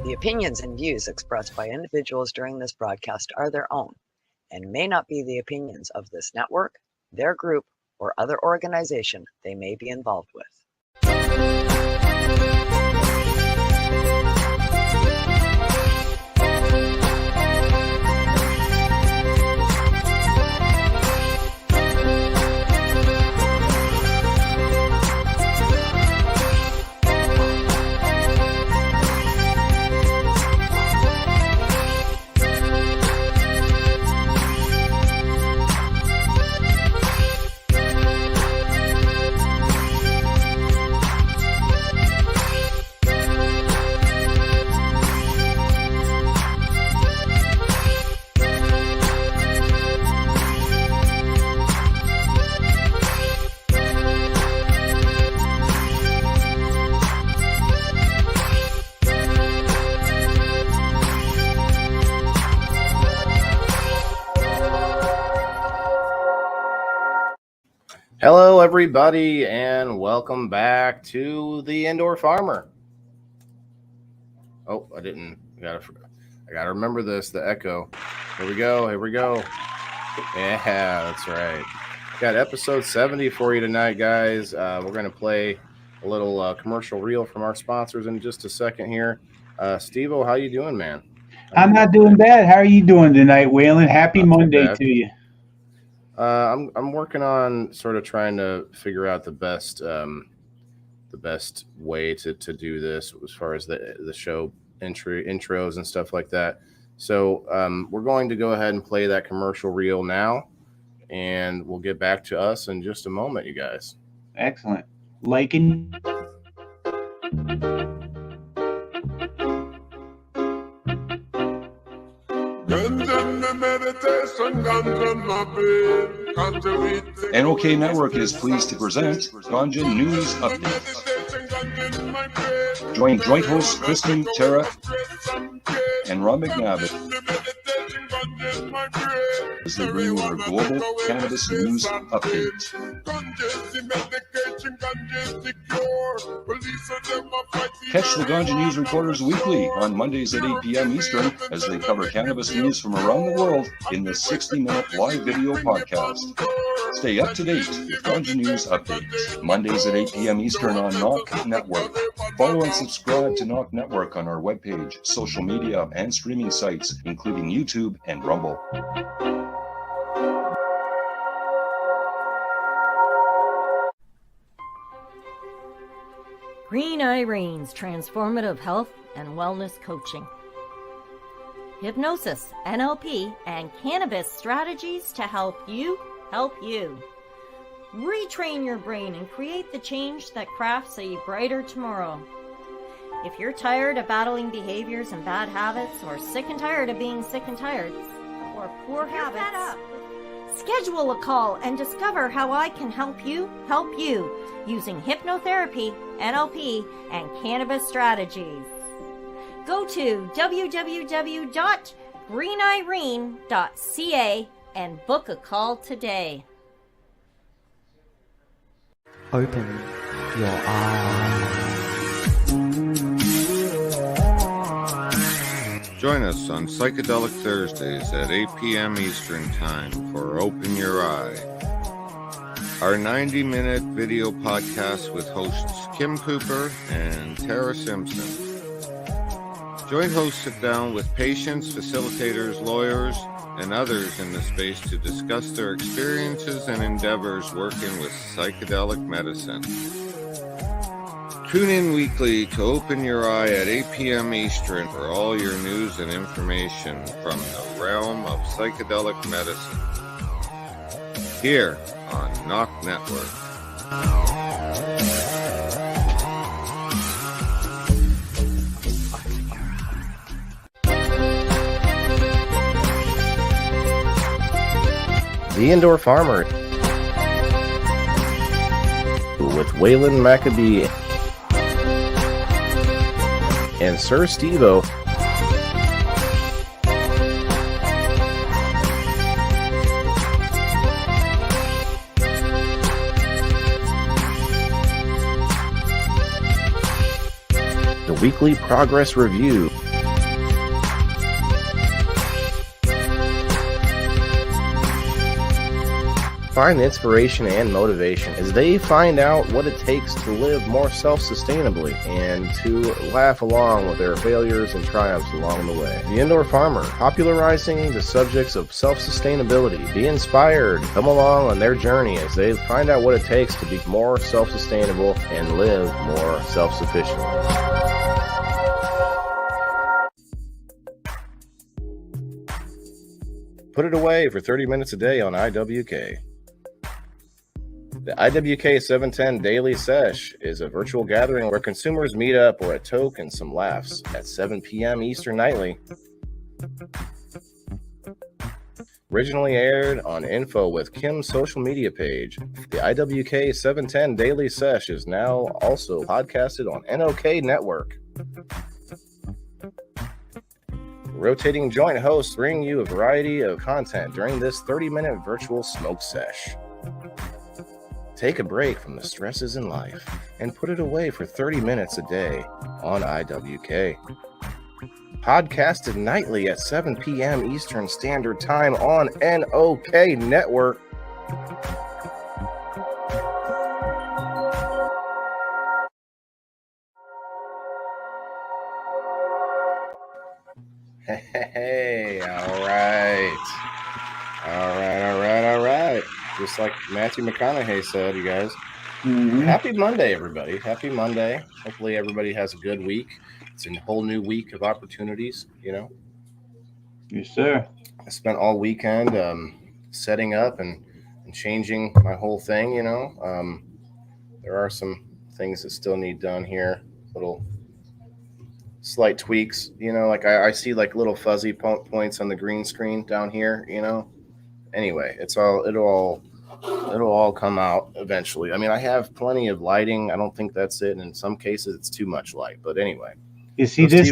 The opinions and views expressed by individuals during this broadcast are their own and may not be the opinions of this network, their group, or other organization they may be involved with. Hello, everybody, and welcome back to the Indoor Farmer. Oh, I gotta remember this, the echo. Here we go. Yeah, that's right. Got episode 70 for you tonight, guys. We're going to play a little commercial reel from our sponsors in just a second here. Steve-O, how you doing, man? I'm not doing bad. How are you doing tonight, Waylon? Happy Monday to you. I'm working on sort of trying to figure out the best way to do this as far as the show intros and stuff like that. So we're going to go ahead and play that commercial reel now, and we'll get back to us in just a moment, you guys. Excellent. Liking. NOK Network is pleased to present Ganja News Updates. Join joint hosts Kristen, Tara, and Rob McNabb as they bring you our global cannabis news update. Catch the Ganja News Reporters weekly on Mondays at 8 p.m. Eastern as they cover cannabis news from around the world in the 60-minute live video podcast. Stay up to date with Ganja News Updates, Mondays at 8 p.m. Eastern on Knock Network. Follow and subscribe to Knock Network on our webpage, social media, and streaming sites, including YouTube and Rumble. Green Irene's transformative health and wellness coaching. Hypnosis, NLP, and cannabis strategies to help you. Retrain your brain and create the change that crafts a brighter tomorrow. If you're tired of battling behaviors and bad habits, or sick and tired of being sick and tired, or poor habits, schedule a call and discover how I can help you using hypnotherapy, NLP, and cannabis strategies. Go to www.greenirene.ca and book a call today. Open your eyes. Join us on Psychedelic Thursdays at 8 p.m. Eastern Time for Open Your Eye, our 90-minute video podcast with hosts Kim Cooper and Tara Simpson. Joint hosts sit down with patients, facilitators, lawyers, and others in the space to discuss their experiences and endeavors working with psychedelic medicine. Tune in weekly to Open Your Eye at 8 p.m. Eastern for all your news and information from the realm of psychedelic medicine. Here on Knock Network. The Indoor Farmer with Waylon Maccabee and Sir Steve-O. The weekly progress review find inspiration and motivation as they find out what it takes to live more self-sustainably and to laugh along with their failures and triumphs along the way. The Indoor Farmer, popularizing the subjects of self-sustainability. Be inspired. Come along on their journey as they find out what it takes to be more self-sustainable and live more self-sufficiently. Put it away for 30 minutes a day on IWK. The IWK 710 Daily Sesh is a virtual gathering where consumers meet up or a toke and some laughs at 7 p.m. Eastern nightly. Originally aired on Info with Kim's social media page, the IWK 710 Daily Sesh is now also podcasted on NOK Network. Rotating joint hosts bring you a variety of content during this 30-minute virtual smoke sesh. Take a break from the stresses in life and put it away for 30 minutes a day on IWK. Podcasted nightly at 7 p.m. Eastern Standard Time on NOK Network. Hey, all right. Just like Matthew McConaughey said, you guys. Happy Monday, everybody. Happy Monday. Hopefully everybody has a good week. It's a whole new week of opportunities, you know. Yes, sir. I spent all weekend setting up and changing my whole thing, you know. There are some things that still need done here, little slight tweaks, you know, like I see like little fuzzy points on the green screen down here, you know. Anyway, it'll all come out eventually. I mean, I have plenty of lighting. I don't think that's it. And in some cases it's too much light, but anyway. You see, this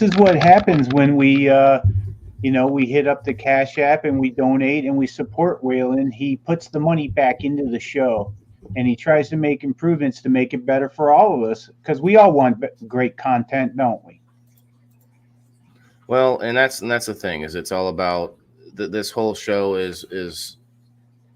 is what happens when we we hit up the Cash App and we donate and we support Waylon. He puts the money back into the show and he tries to make improvements to make it better for all of us, because we all want great content, don't we? Well, and that's the thing, is it's all about this whole show is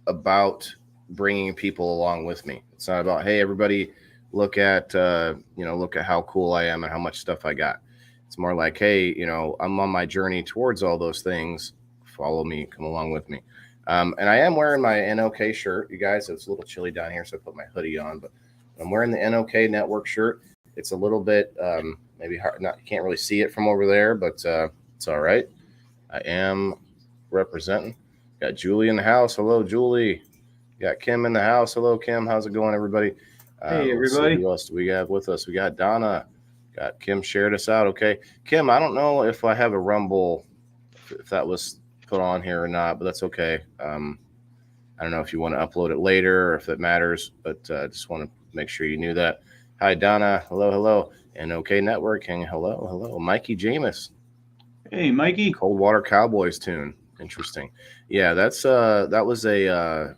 about bringing people along with me. It's not about, hey, everybody, look at how cool I am and how much stuff I got. It's more like, hey, you know, I'm on my journey towards all those things. Follow me, come along with me. And I am wearing my NOK shirt, you guys. It's a little chilly down here, so I put my hoodie on, but I'm wearing the NOK Network shirt. It's a little bit maybe hard, you can't really see it from over there, but it's all right. I am representing. Got Julie in the house. Hello, Julie. Got Kim in the house. Hello, Kim. How's it going, everybody? Hey, everybody. Who else do we have with us? We got Donna. Got Kim shared us out. Okay. Kim, I don't know if I have a Rumble, if that was put on here or not, but that's okay. I don't know if you want to upload it later or if it matters, but I just want to make sure you knew that. Hi, Donna. Hello. NOK Networking. Hello. Mikey Jameis. Hey, Mikey. Coldwater Cowboys tune. Interesting. Yeah, that was a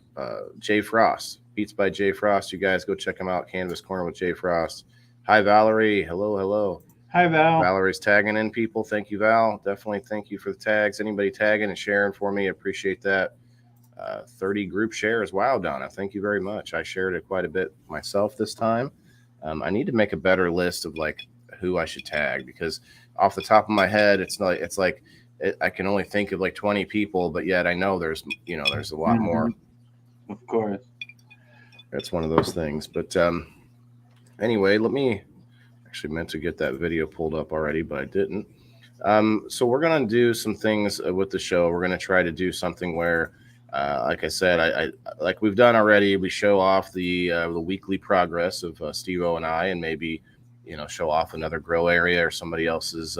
Jay Frost. Beats by Jay Frost. You guys go check him out. Canvas Corner with Jay Frost. Hi, Valerie. Hello. Hi, Val. Valerie's tagging in people. Thank you, Val. Definitely thank you for the tags. Anybody tagging and sharing for me, appreciate that. 30 group shares. Wow, Donna. Thank you very much. I shared it quite a bit myself this time. I need to make a better list of like who I should tag, because off the top of my head, it's like I can only think of like 20 people, but yet I know there's a lot more. Of course. That's one of those things. But anyway, let me actually meant to get that video pulled up already, but I didn't. So we're going to do some things with the show. We're going to try to do something where, like I said, I like we've done already, we show off the weekly progress of Steve-O and I, and maybe, show off another grow area or somebody else's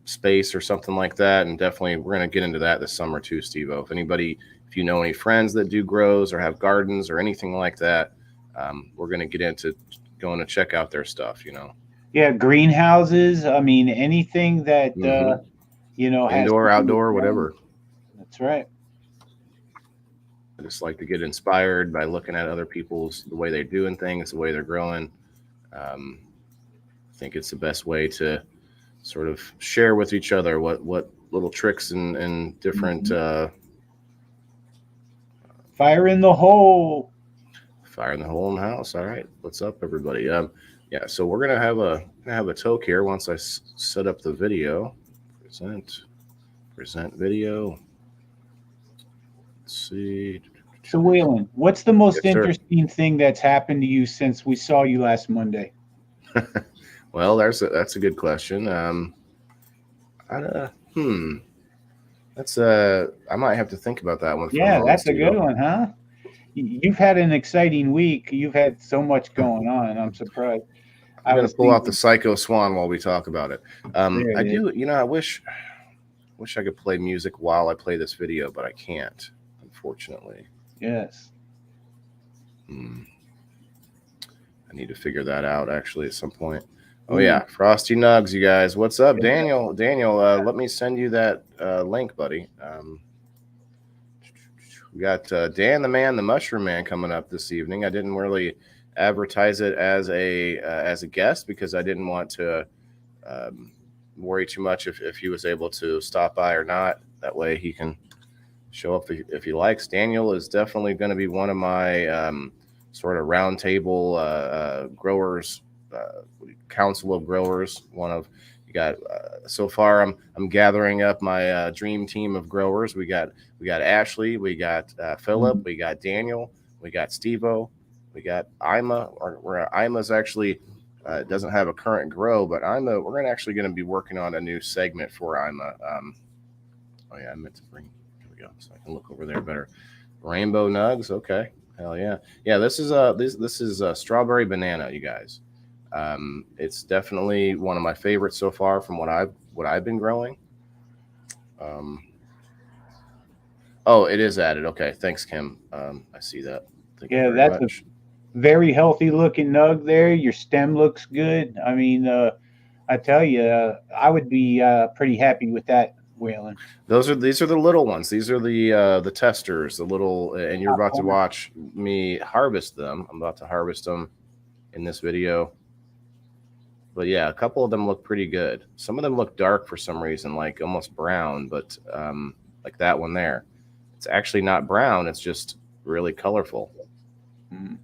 space or something like that. And definitely we're going to get into that this summer too, Steve-O. If you know any friends that do grows or have gardens or anything like that, we're going to get into going to check out their stuff, Yeah, greenhouses. I mean, anything that, has indoor, outdoor, whatever. That's right. I just like to get inspired by looking at other people's, the way they're doing things, the way they're growing. I think it's the best way to sort of share with each other what little tricks and different Fire in the hole. Fire in the hole in the house. All right, what's up, everybody? Yeah, so we're gonna have a toke here once I set up the video. Present video. Let's see. So, Waylon, what's the most Yes, sir. interesting thing that's happened to you since we saw you last Monday? Well, that's a good question. That's I might have to think about that one. Yeah, that's a good one, huh? You've had an exciting week. You've had so much going on. I'm surprised. I'm going to pull out the Psycho Swan while we talk about it. I do, I wish I could play music while I play this video, but I can't, unfortunately. Yes. I need to figure that out actually at some point. Oh yeah, Frosty Nugs, you guys. What's up, Daniel? Daniel, let me send you that link, buddy. We got Dan the Man, the Mushroom Man coming up this evening. I didn't really advertise it as a guest because I didn't want to worry too much if he was able to stop by or not. That way he can show up if he likes. Daniel is definitely going to be one of my sort of roundtable growers, council of growers. You got so far I'm gathering up my dream team of growers. We got Ashley, we got Philip, we got Daniel, we got Steve-O, we got Ima. Or Ima's actually doesn't have a current grow, but we're actually going to be working on a new segment for Ima. Oh yeah, I meant to bring. Here we go, so I can look over there better. Rainbow Nugs, okay, hell yeah, yeah. This is strawberry banana, you guys. It's definitely one of my favorites so far from what I've been growing. Oh, it is added. Okay, thanks, Kim. I see that. Thank you very much. A very healthy looking nug there. Your stem looks good. I mean, I tell you, I would be pretty happy with that, Waylon. These are the little ones. These are the testers, the little, and you're about to watch me harvest them. I'm about to harvest them in this video. But yeah, a couple of them look pretty good. Some of them look dark for some reason, like almost brown, but like that one there. It's actually not brown. It's just really colorful. Mm-hmm.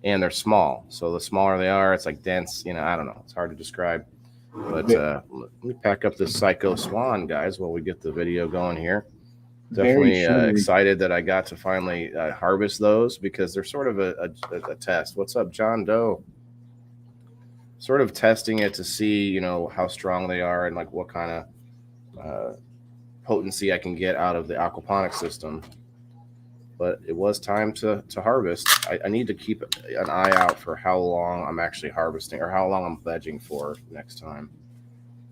And they're small. So the smaller they are, it's like dense. I don't know. It's hard to describe. But let me pack up this Psycho Swan, guys, while we get the video going here. Definitely excited that I got to finally harvest those because they're sort of a test. What's up, John Doe? Sort of testing it to see, how strong they are and like what kind of potency I can get out of the aquaponics system. But it was time to harvest. I need to keep an eye out for how long I'm actually harvesting or how long I'm vegging for next time.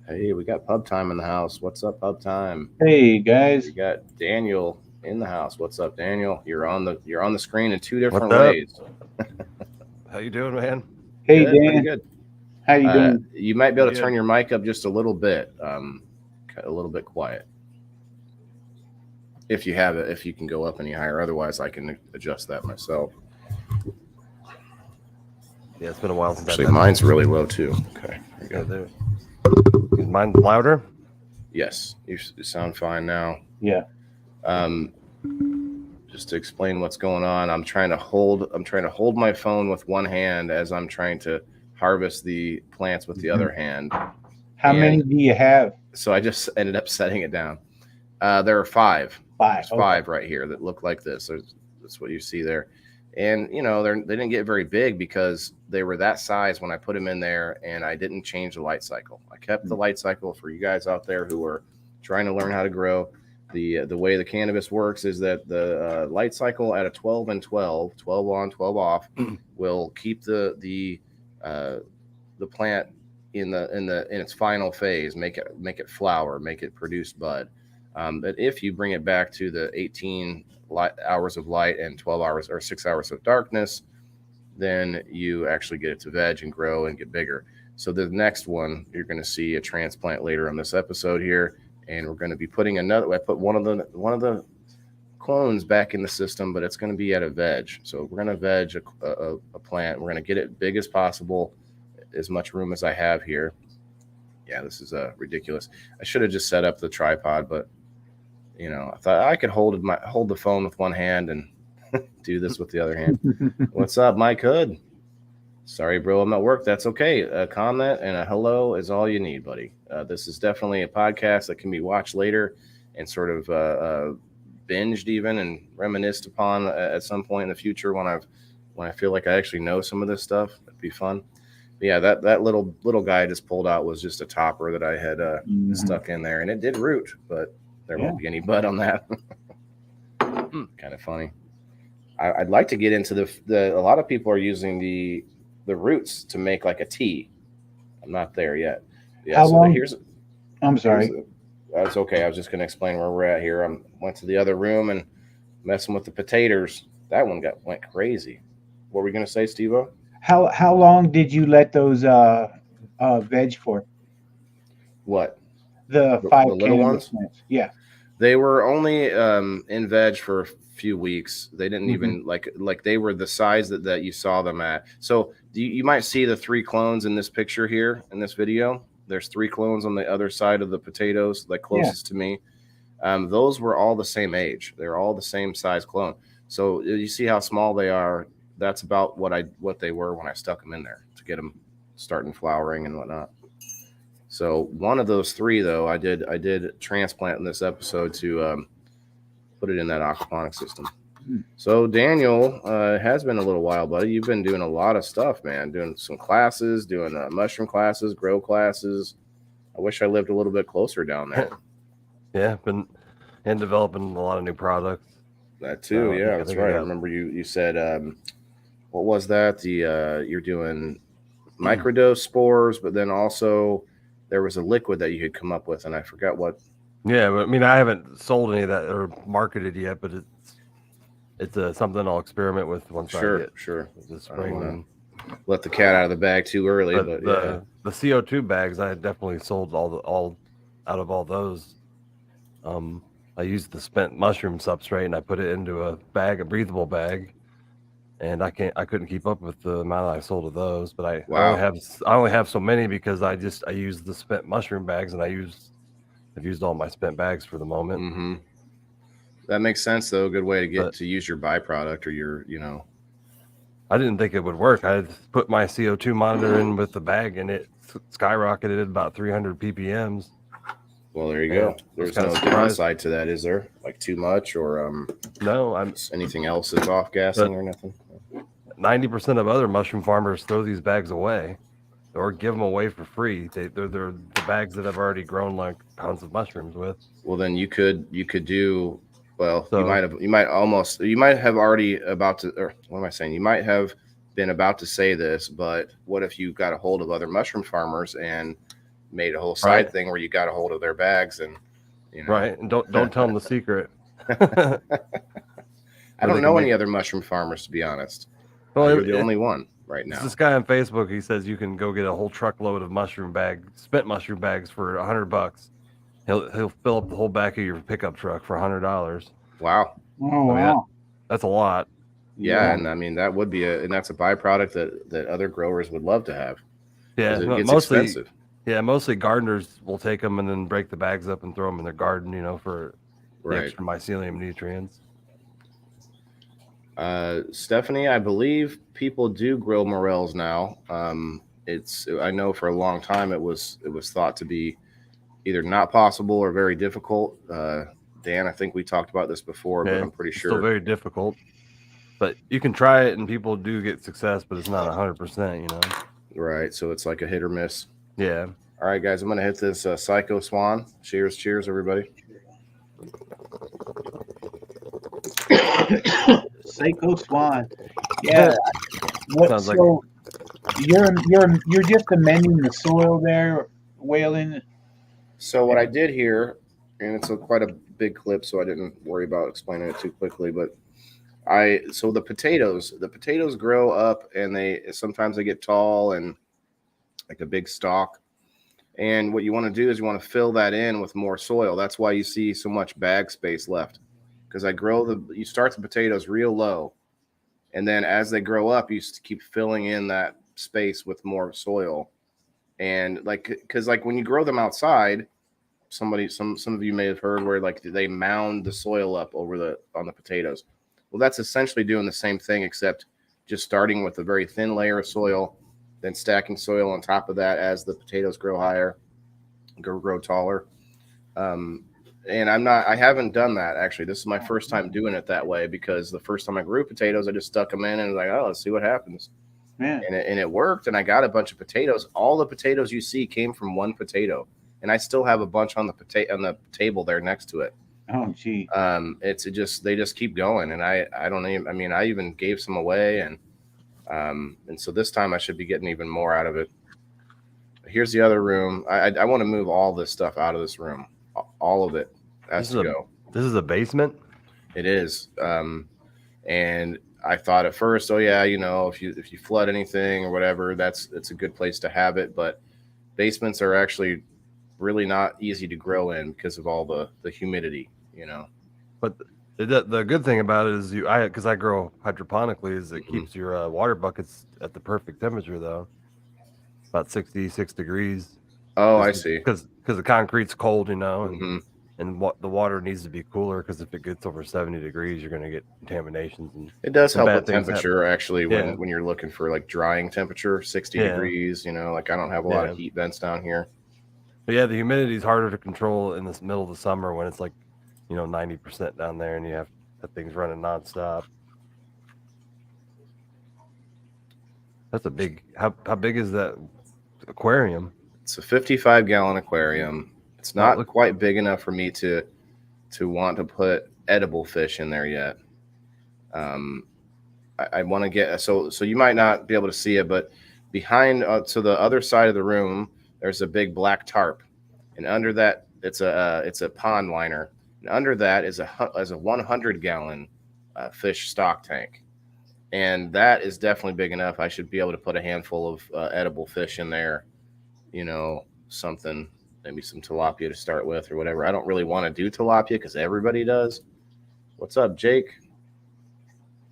Hey, we got Pub Time in the house. What's up, Pub Time? Hey guys. We got Daniel in the house. What's up, Daniel? You're on the screen in two different ways. How you doing, man? Hey, good, Dan. pretty good. How you doing? You might be able to turn your mic up just a little bit, a little bit quiet. If you have it, if you can go up any higher. Otherwise, I can adjust that myself. Yeah, it's been a while since Actually, mine's really low too. Okay, there you go. Is mine louder? Yes, you sound fine now. Yeah. Just to explain what's going on, I'm trying to hold my phone with one hand as I'm trying to harvest the plants with the other hand. How many do you have? So I just ended up setting it down. There are five. There's five right here that look like this. That's what you see there. And, they didn't get very big because they were that size when I put them in there, and I didn't change the light cycle. I kept the light cycle for you guys out there who are trying to learn how to grow. The way the cannabis works is that the light cycle at a 12 and 12 on, 12 off, will keep the plant in its final phase, make it flower, make it produce bud. But if you bring it back to the 18 hours of light and 12 hours or 6 hours of darkness, then you actually get it to veg and grow and get bigger. So the next one, you're going to see a transplant later on this episode here, and we're going to be putting another. I put one of the clones back in the system, but it's going to be at a veg. So we're going to veg a plant. We're going to get it big as possible, as much room as I have here. Yeah, this is ridiculous. I should have just set up the tripod, but I thought I could hold the phone with one hand and do this with the other hand. What's up, Mike Hood? Sorry, bro, I'm at work. That's okay. A comment and a hello is all you need, buddy. This is definitely a podcast that can be watched later and sort of binged even and reminisced upon at some point in the future when I feel like I actually know some of this stuff. It'd be fun. But yeah, that little guy I just pulled out was just a topper that I had stuck in there, and it did root, but there won't be any bud on that. Kind of funny. I'd like to get into the. A lot of people are using the roots to make like a tea. I'm not there yet. Yeah. How so long? I'm sorry. That's okay. I was just going to explain where we're at here. I went to the other room and messing with the potatoes. That one went crazy. What were we going to say, Steve-O? How long did you let those veg for? What? The five little ones? plants. Yeah. They were only in veg for a few weeks. They didn't even like they were the size that you saw them at. So you might see the 3 clones in this picture here in this video. There's 3 clones on the other side of the potatoes, like closest to me. Those were all the same age. They're all the same size clone. So you see how small they are. That's about what they were when I stuck them in there to get them starting flowering and whatnot. So one of those 3, though, I did transplant in this episode to put it in that aquaponic system. So Daniel, it has been a little while, buddy. You've been doing a lot of stuff, man. Doing some classes, doing mushroom classes, grow classes. I wish I lived a little bit closer down there. Yeah, been developing a lot of new products. That too, yeah, that's right. I remember you said, what was that? The you're doing microdose spores, but then also there was a liquid that you had come up with, and I forgot what. Yeah, but I mean, I haven't sold any of that or marketed yet, but it's something I'll experiment with once I get the spring. Let the cat out of the bag too early, but the CO2 bags I had definitely sold all out of all those. I used the spent mushroom substrate and I put it into a breathable bag, and I couldn't keep up with the amount I sold of those. But I only have so many because I used the spent mushroom bags, and I've used all my spent bags for the moment. Mm-hmm. That makes sense, though. A good way to use your byproduct or your, I didn't think it would work. I put my CO2 monitor in with the bag, and it skyrocketed about 300 ppms. Well, there you go. There's no downside to that, is there? Like too much or no? Anything else that's off gassing or nothing? 90% of other mushroom farmers throw these bags away, or give them away for free. They're the bags that I've already grown like pounds of mushrooms with. Well, then you could do. Well, you might have already about to, or what am I saying? You might have been about to say this, but what if you got a hold of other mushroom farmers and made a whole side thing where you got a hold of their bags and, Right. And don't tell them the secret. I don't know any other mushroom farmers, to be honest. Well, you're the only one right now. This guy on Facebook, he says you can go get a whole truckload of spent mushroom bags for $100. He'll fill up the whole back of your pickup truck for $100. Wow. Oh, wow. That's a lot. Yeah, and I mean that would be that's a byproduct that other growers would love to have. Yeah, it gets expensive. Yeah, mostly gardeners will take them and then break the bags up and throw them in their garden, for the extra mycelium nutrients. Stephanie, I believe people do grow morels now. I know for a long time it was thought to be either not possible or very difficult. Dan, I think we talked about this before, but I'm pretty sure it's still very difficult. But you can try it, and people do get success, but it's not 100%, Right, so it's like a hit or miss. Yeah. All right, guys, I'm going to hit this Psycho Swan. Cheers, everybody. Psycho Swan. Yeah. Sounds like you're just amending the soil there, Waylon. So what I did here, and it's quite a big clip, so I didn't worry about explaining it too quickly, but the potatoes grow up and sometimes they get tall and like a big stalk. And what you want to do is you want to fill that in with more soil. That's why you see so much bag space left, because you start the potatoes real low, and then as they grow up, you keep filling in that space with more soil. And because when you grow them outside, some of you may have heard where they mound the soil up on the potatoes. Well, that's essentially doing the same thing, except just starting with a very thin layer of soil, then stacking soil on top of that as the potatoes grow higher, grow taller. And I haven't done that actually. This is my first time doing it that way, because the first time I grew potatoes, I just stuck them in and was like, oh, let's see what happens. Yeah. And it worked, and I got a bunch of potatoes. All the potatoes you see came from one potato, and I still have a bunch on the table there next to it. Oh, gee. They just keep going, and I don't even, I mean, I even gave some away, and so this time I should be getting even more out of it. Here's the other room. I want to move all this stuff out of this room. All of it has to go. This is a basement? It is. And I thought at first, oh yeah, you know, if you flood anything or whatever, it's a good place to have it. But basements are actually really not easy to grow in because of all the humidity, you know. But the good thing about it is because I grow hydroponically, is it keeps your water buckets at the perfect temperature, though, about 66 degrees. Oh, I see. Because the concrete's cold, you know, and the water needs to be cooler, because if it gets over 70 degrees, you're going to get contaminations. And it does help with temperature, actually, when you're looking for like drying temperature, 60 Yeah. degrees, you know, like I don't have a lot of heat vents down here. But yeah, the humidity is harder to control in the middle of the summer when it's like, you know, 90% down there, and you have that thing's running nonstop. That's a big. How big is that aquarium? It's a 55-gallon aquarium. It's not quite big enough for me to want to put edible fish in there yet. I want to get so you might not be able to see it, but behind to the other side of the room, there's a big black tarp, and under that it's a pond liner, and under that is a 100-gallon fish stock tank, and that is definitely big enough. I should be able to put a handful of edible fish in there, you know, something, maybe some tilapia to start with or whatever. I don't really want to do tilapia because everybody does. What's up, Jake?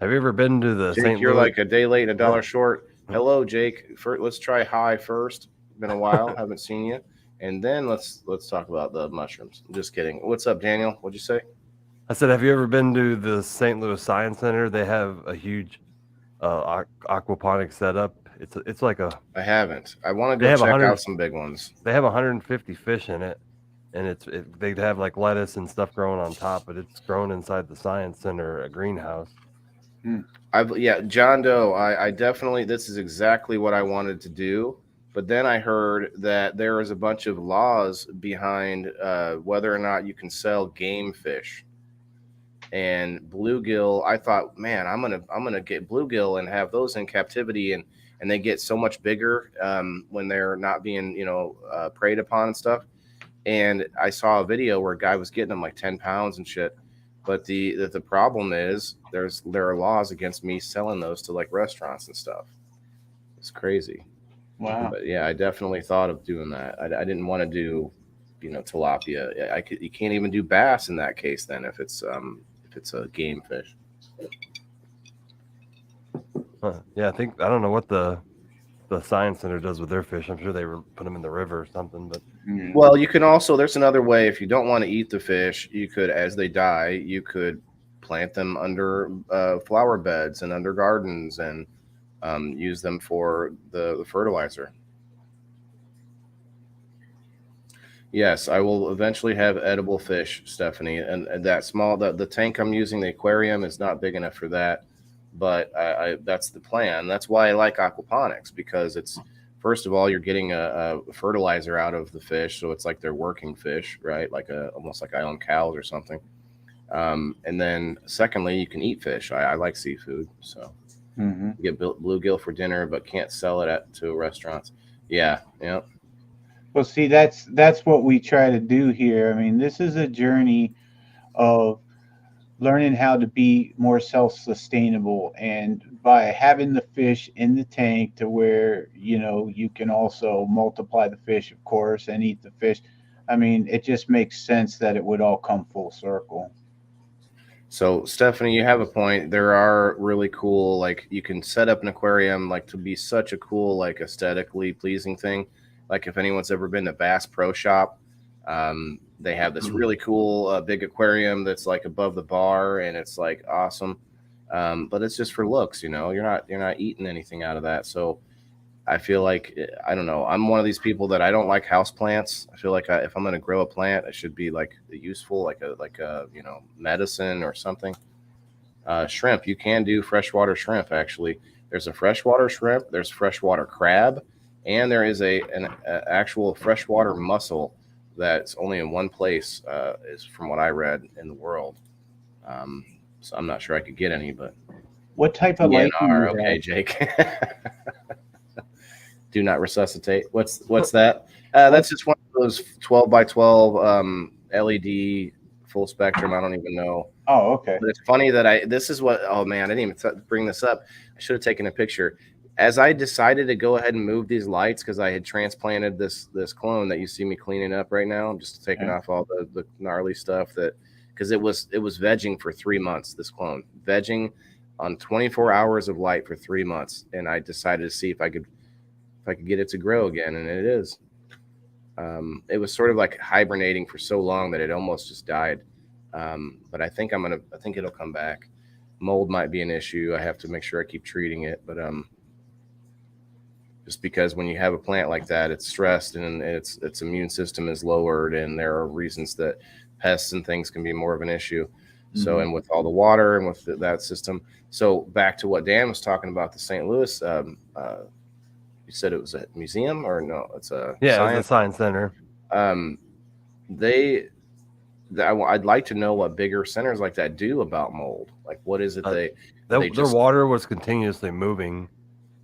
Have you ever been to the Jake, St. you're Louis? like a day late and a dollar short. Hello, Jake. Let's try high first. Been a while, haven't seen you. And then let's talk about the mushrooms. I'm just kidding. What's up, Daniel? What'd you say? I said, have you ever been to the St. Louis Science Center? They have a huge aquaponics setup. It's like a. I haven't. I want to go check out some big ones. They have 150 fish in it, and they'd have like lettuce and stuff growing on top, but it's grown inside the Science Center, a greenhouse. John Doe. I definitely. This is exactly what I wanted to do. But then I heard that there is a bunch of laws behind whether or not you can sell game fish. And bluegill, I thought, man, I'm gonna get bluegill and have those in captivity, and they get so much bigger when they're not being, you know, preyed upon and stuff. And I saw a video where a guy was getting them like 10 pounds and shit. But the problem is there are laws against me selling those to like restaurants and stuff. It's crazy. Wow. But yeah, I definitely thought of doing that. I didn't want to do, you know, tilapia. You can't even do bass in that case then if it's a game fish. Yeah, I don't know what the Science Center does with their fish. I'm sure they put them in the river or something. But well, you can also, there's another way. If you don't want to eat the fish, you could, as they die, you could plant them under flower beds and under gardens and use them for the fertilizer. Yes, I will eventually have edible fish, Stephanie. And that small, the tank I'm using, the aquarium, is not big enough for that. But that's the plan. That's why I like aquaponics, because it's, first of all, you're getting a fertilizer out of the fish. So it's like they're working fish, right? Like almost like I own cows or something. And then secondly, you can eat fish. I like seafood. So you get bluegill for dinner, but can't sell it to restaurants. Yeah. Well, see, that's what we try to do here. I mean, this is a journey of learning how to be more self-sustainable, and by having the fish in the tank to where, you know, you can also multiply the fish, of course, and eat the fish. I mean, it just makes sense that it would all come full circle. So, Stephanie, you have a point. There are really cool, like, you can set up an aquarium like to be such a cool, like, aesthetically pleasing thing. Like, if anyone's ever been to Bass Pro Shop, they have this really cool big aquarium that's like above the bar, and it's like awesome. But it's just for looks, you know. You're not eating anything out of that. So I feel like, I don't know. I'm one of these people that I don't like house plants. I feel like if I'm going to grow a plant, it should be like useful, like a medicine or something. Shrimp, you can do freshwater shrimp. Actually, there's a freshwater shrimp, there's freshwater crab, and there is an actual freshwater mussel that's only in one place, is from what I read, in the world. So I'm not sure I could get any, but What type of light do you have? okay, Jake. Do not resuscitate. What's that? That's just one of those 12 by 12 LED full spectrum. I don't even know. Oh, okay. But it's funny that this is what, oh man, I didn't even bring this up. I should have taken a picture. As I decided to go ahead and move these lights, because I had transplanted this clone that you see me cleaning up right now. I'm just taking off all the gnarly stuff because it was vegging for 3 months, this clone. Vegging on 24 hours of light for 3 months. And I decided to see if I could get it to grow again, and it is. It was sort of like hibernating for so long that it almost just died. But I think it'll come back. Mold might be an issue. I have to make sure I keep treating it, but just because when you have a plant like that, it's stressed and its immune system is lowered, and there are reasons that pests and things can be more of an issue. Mm-hmm. So, and with all the water and with that system. So back to what Dan was talking about, the St. Louis, you said it was a museum, or no? It's a it's a science center. I'd like to know what bigger centers like that do about mold. Like, what is it their water was continuously moving.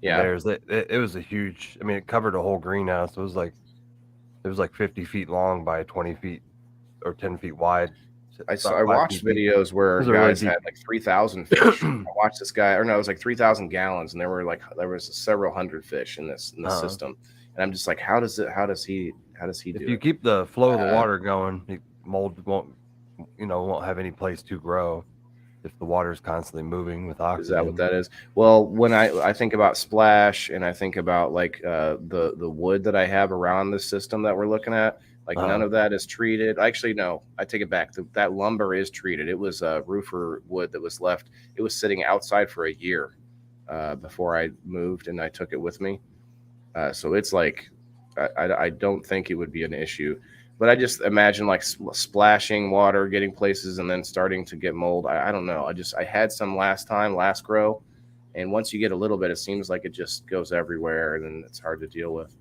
Yeah, it was a huge. I mean, it covered a whole greenhouse. It was like 50 feet long by 20 feet or 10 feet wide. I watched videos where guys had like 3,000 fish. I watched this guy, or no, it was like 3,000 gallons, and there was several hundred fish in this system. And I'm just like, how does he do it? If you keep the flow of the water going, mold won't have any place to grow if the water is constantly moving with oxygen. Is that what that is? Well, when I think about splash, and I think about like the wood that I have around this system that we're looking at, like none of that is treated. Actually, no, I take it back. That lumber is treated. It was roofer wood that was left. It was sitting outside for a year before I moved, and I took it with me. So it's like, I don't think it would be an issue. But I just imagine like splashing water, getting places, and then starting to get mold. I don't know. I had some last grow. And once you get a little bit, it seems like it just goes everywhere, and then it's hard to deal with.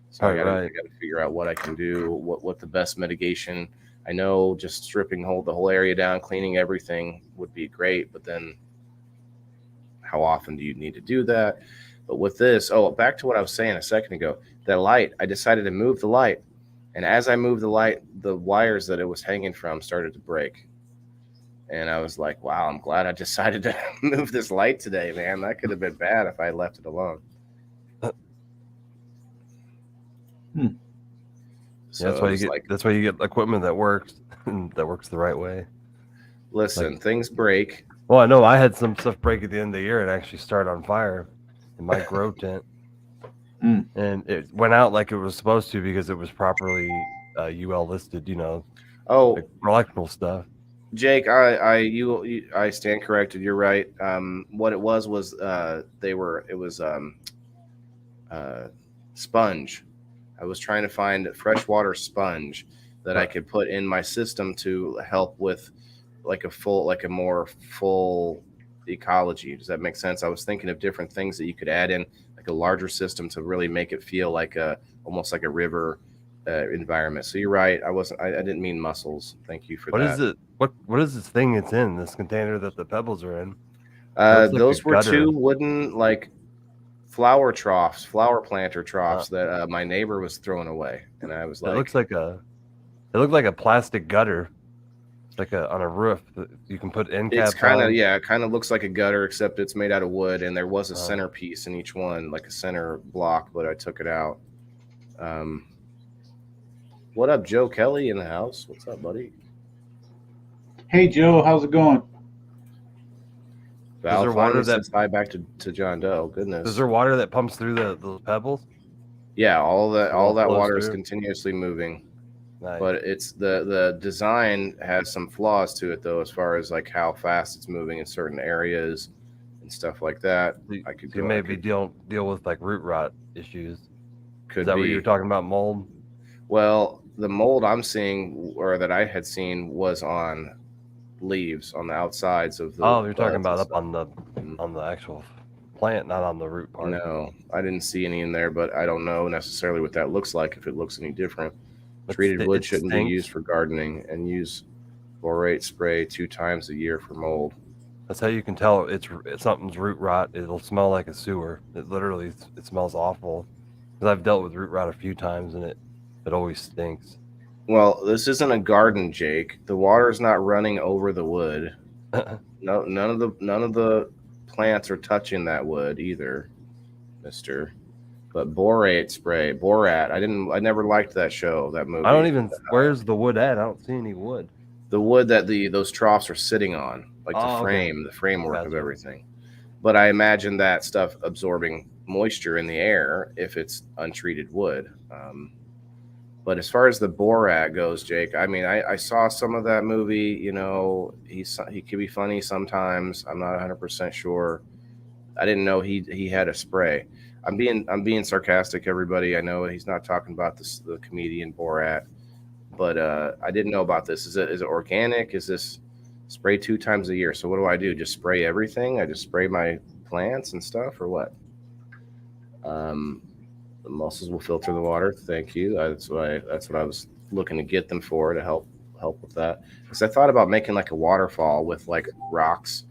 So I got to figure out what I can do, what the best mitigation. I know just stripping the whole area down, cleaning everything would be great, but then how often do you need to do that? But with this, back to what I was saying a second ago, that light, I decided to move the light. And as I moved the light, the wires that it was hanging from started to break. And I was like, wow, I'm glad I decided to move this light today, man. That could have been bad if I left it alone. So that's why you get equipment that works the right way. Listen, things break. Well, I know I had some stuff break at the end of the year and actually start on fire in my grow tent. And it went out like it was supposed to because it was properly UL listed, like electrical stuff. Jake, I stand corrected. You're right. What it was sponge. I was trying to find freshwater sponge that I could put in my system to help with like a more full ecology. Does that make sense? I was thinking of different things that you could add in, like a larger system to really make it feel like almost like a river environment. So you're right. I didn't mean mussels. Thank you for that. What is it? What is this thing it's in, this container that the pebbles are in? Those were two wooden like flower planter troughs that my neighbor was throwing away, and I was like, it looked like a plastic gutter, like on a roof that you can put end caps. It kind of looks like a gutter, except it's made out of wood, and there was a centerpiece in each one, like a center block, but I took it out. What up, Joe Kelly in the house? What's up, buddy? Hey, Joe, how's it going? Val finally says hi back to John Doe. Goodness. Is there water that pumps through those pebbles? Yeah, all that water is continuously moving. Nice. But it's the design has some flaws to it though, as far as like how fast it's moving in certain areas. and stuff like that. So I could you go. maybe deal with like root rot issues. Could Is that be. what you're talking about, mold? Well, the mold I'm seeing, or that I had seen, was on leaves on the outsides of the. Oh, you're talking buds and about up stuff. on the actual plant, not on the root part. No, I didn't see any in there, but I don't know necessarily what that looks like. If it looks any different, treated wood shouldn't be used for gardening, and use borate spray 2 times a year for mold. That's how you can tell it's something's root rot. It'll smell like a sewer. It literally it smells awful. Because I've dealt with root rot a few times, and it always stinks. Well, this isn't a garden, Jake. The water's not running over the wood. No, none of the plants are touching that wood either, Mister. But borate spray, Borat. I never liked that show, that movie. I don't even. Where's the wood at? I don't see any wood. The wood that those troughs are sitting on, like the frame, the framework of everything. But I imagine that stuff absorbing moisture in the air if it's untreated wood. But as far as the Borat goes, Jake, I mean, I saw some of that movie. You know, he could be funny sometimes. I'm not 100% sure. I didn't know he had a spray. I'm being sarcastic, everybody. I know he's not talking about the comedian Borat, but I didn't know about this. Is it organic? Is this spray 2 times a year? So what do I do? Just spray everything? I just spray my plants and stuff, or what? The mussels will filter the water. Thank you. That's what I was looking to get them for, to help with that. Because I thought about making like a waterfall with like rocks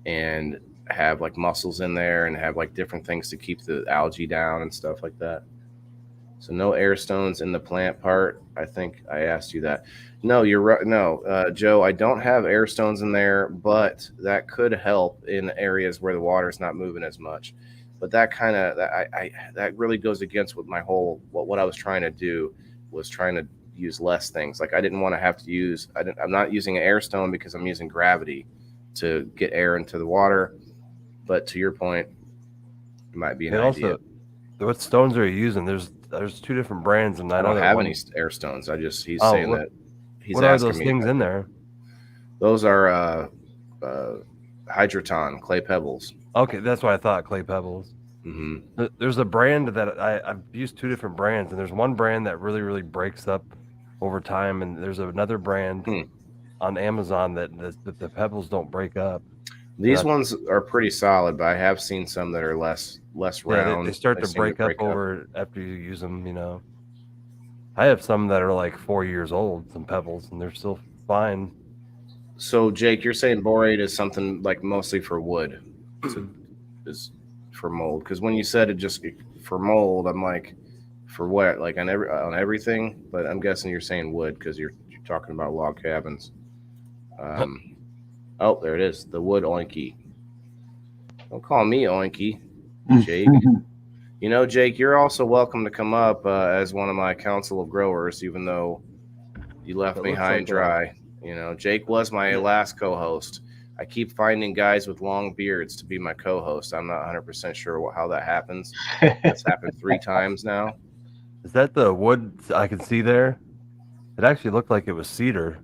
and have like mussels in there and have like different things to keep the algae down and stuff like that. So no air stones in the plant part. I think I asked you that. No, you're right. No, Joe, I don't have air stones in there, but that could help in areas where the water is not moving as much. But that kind of that really goes against what my whole what I was trying to do, was trying to use less things. Like I didn't want to have to use. I'm not using an air stone because I'm using gravity to get air into the water. But to your point, it might be an idea. Also, what stones are you using? There's 2 different brands, and I don't have any air stones. He's saying that he's what are asking those me things in there? Those are hydroton clay pebbles. Okay, that's what I thought. Clay pebbles. Mm-hmm. There's a brand that I've used 2 different brands, and there's one brand that really, really breaks up over time, and there's another brand on Amazon that the pebbles don't break up. These ones are pretty solid, but I have seen some that are less round. They start to break up over after you use them. You know, I have some that are like 4 years old, some pebbles, and they're still fine. So, Jake, you're saying borate is something like mostly for wood, is for mold? Because when you said it just for mold, I'm like, for what? Like on everything? But I'm guessing you're saying wood because you're talking about log cabins. Oh, there it is. The wood oinky. Don't call me oinky, Jake. You know, Jake, you're also welcome to come up as one of my council of growers, even though you left me high and dry. You know, Jake was my last co-host. I keep finding guys with long beards to be my co-host. I'm not 100% sure how that happens. That's happened 3 times now. Is that the wood I can see there? It actually looked like it was cedar.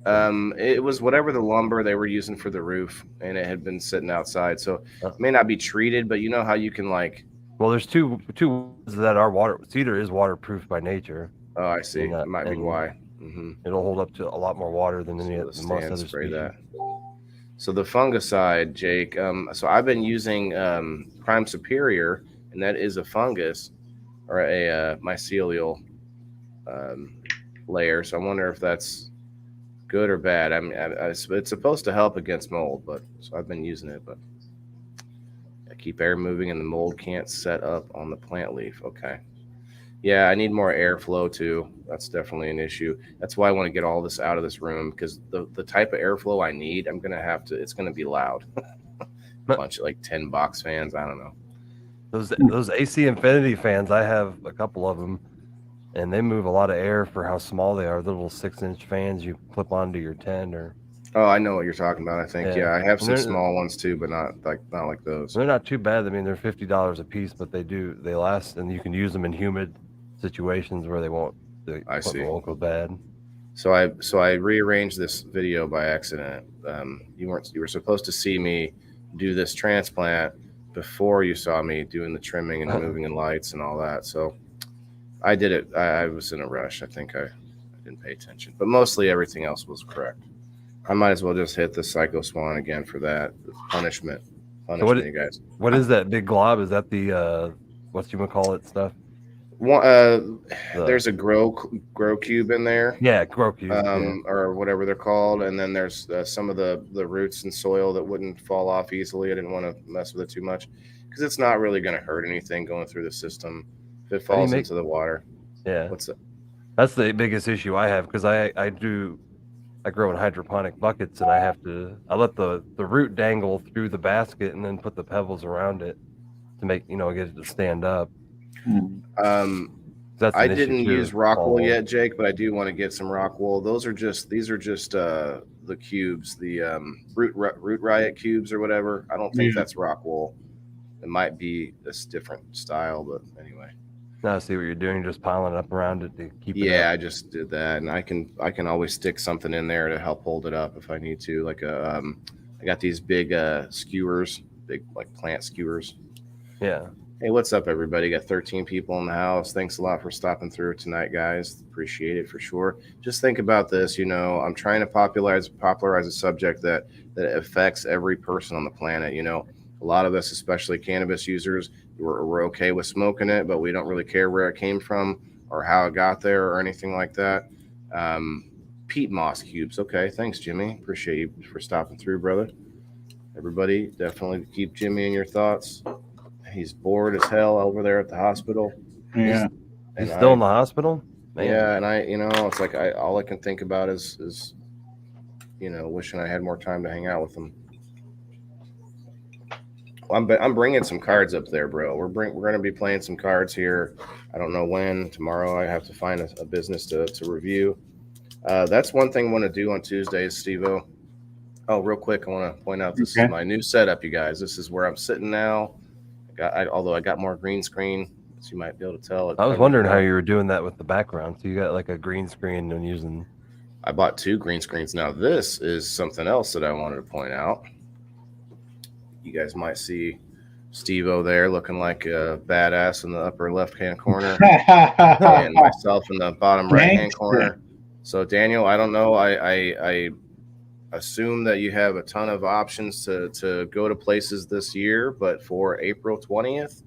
It was whatever the lumber they were using for the roof, and it had been sitting outside, so it may not be treated. But you know how you can like. Well, there's two woods that are water. Cedar is waterproof by nature. Oh, I see. That might be why. Mm-hmm. It'll hold up to a lot more water than any most other species. That. So the fungicide, Jake. So I've been using Prime Superior, and that is a fungus or a mycelial layer. So I wonder if that's good or bad. I mean, it's supposed to help against mold, but so I've been using it. But I keep air moving, and the mold can't set up on the plant leaf. Okay. Yeah, I need more airflow too. That's definitely an issue. That's why I want to get all this out of this room, because the type of airflow I need, I'm gonna have to. It's gonna be loud. A bunch of like 10 box fans. I don't know. Those AC Infinity fans, I have a couple of them, and they move a lot of air for how small they are. The little 6-inch fans you clip onto your tent, or. Oh, I know what you're talking about. I think yeah I have some small ones too, but not like those. They're not too bad. I mean, they're $50 a piece, but they last, and you can use them in humid situations where the equipment won't go bad. So I rearranged this video by accident. You were supposed to see me do this transplant before you saw me doing the trimming and moving and lights and all that. So I did it. I was in a rush. I think I didn't pay attention, but mostly everything else was correct. I might as well just hit the Psycho Swan again for that punishment. Punishment, you guys. What is that big glob? Is that the what you call it stuff? There's a grow cube in there. Yeah, grow cube, or whatever they're called, and then there's some of the roots and soil that wouldn't fall off easily. I didn't want to mess with it too much because it's not really going to hurt anything going through the system if it falls into the water. Yeah, what's that? That's the biggest issue I have because I grow in hydroponic buckets and I let the root dangle through the basket and then put the pebbles around it to make get it to stand up. I didn't use rock wool yet, Jake, but I do want to get some rock wool. These are just the cubes, the root riot cubes or whatever. I don't think that's rock wool. It might be this different style, but anyway. Now I see what you're doing, just piling it up around it to keep it up. Yeah, I just did that, and I can always stick something in there to help hold it up if I need to. Like I got these big skewers, big like plant skewers. Yeah. Hey, what's up, everybody? Got 13 people in the house. Thanks a lot for stopping through tonight, guys. Appreciate it for sure. Just think about this. I'm trying to popularize a subject that affects every person on the planet. A lot of us, especially cannabis users, we're okay with smoking it, but we don't really care where it came from or how it got there or anything like that. Peat moss cubes. Okay, thanks, Jimmy. Appreciate you for stopping through, brother. Everybody, definitely keep Jimmy in your thoughts. He's bored as hell over there at the hospital. Yeah. He's still in the hospital? Man. Yeah, and it's like all I can think about is wishing I had more time to hang out with him. Well, I'm bringing some cards up there, bro. We're going to be playing some cards here. I don't know when. Tomorrow I have to find a business to review. That's one thing I want to do on Tuesdays, Steve-O. Oh, real quick, I want to point out this is my new setup, you guys. This is where I'm sitting now. Although I got more green screen, so you might be able to tell. I was wondering how you were doing that with the background. So you got like a green screen and using. I bought 2 green screens. Now this is something else that I wanted to point out. You guys might see Steve-O there looking like a badass in the upper left-hand corner, and myself in the bottom right-hand corner. So Daniel, I don't know. I assume that you have a ton of options to go to places this year, but for April 20th,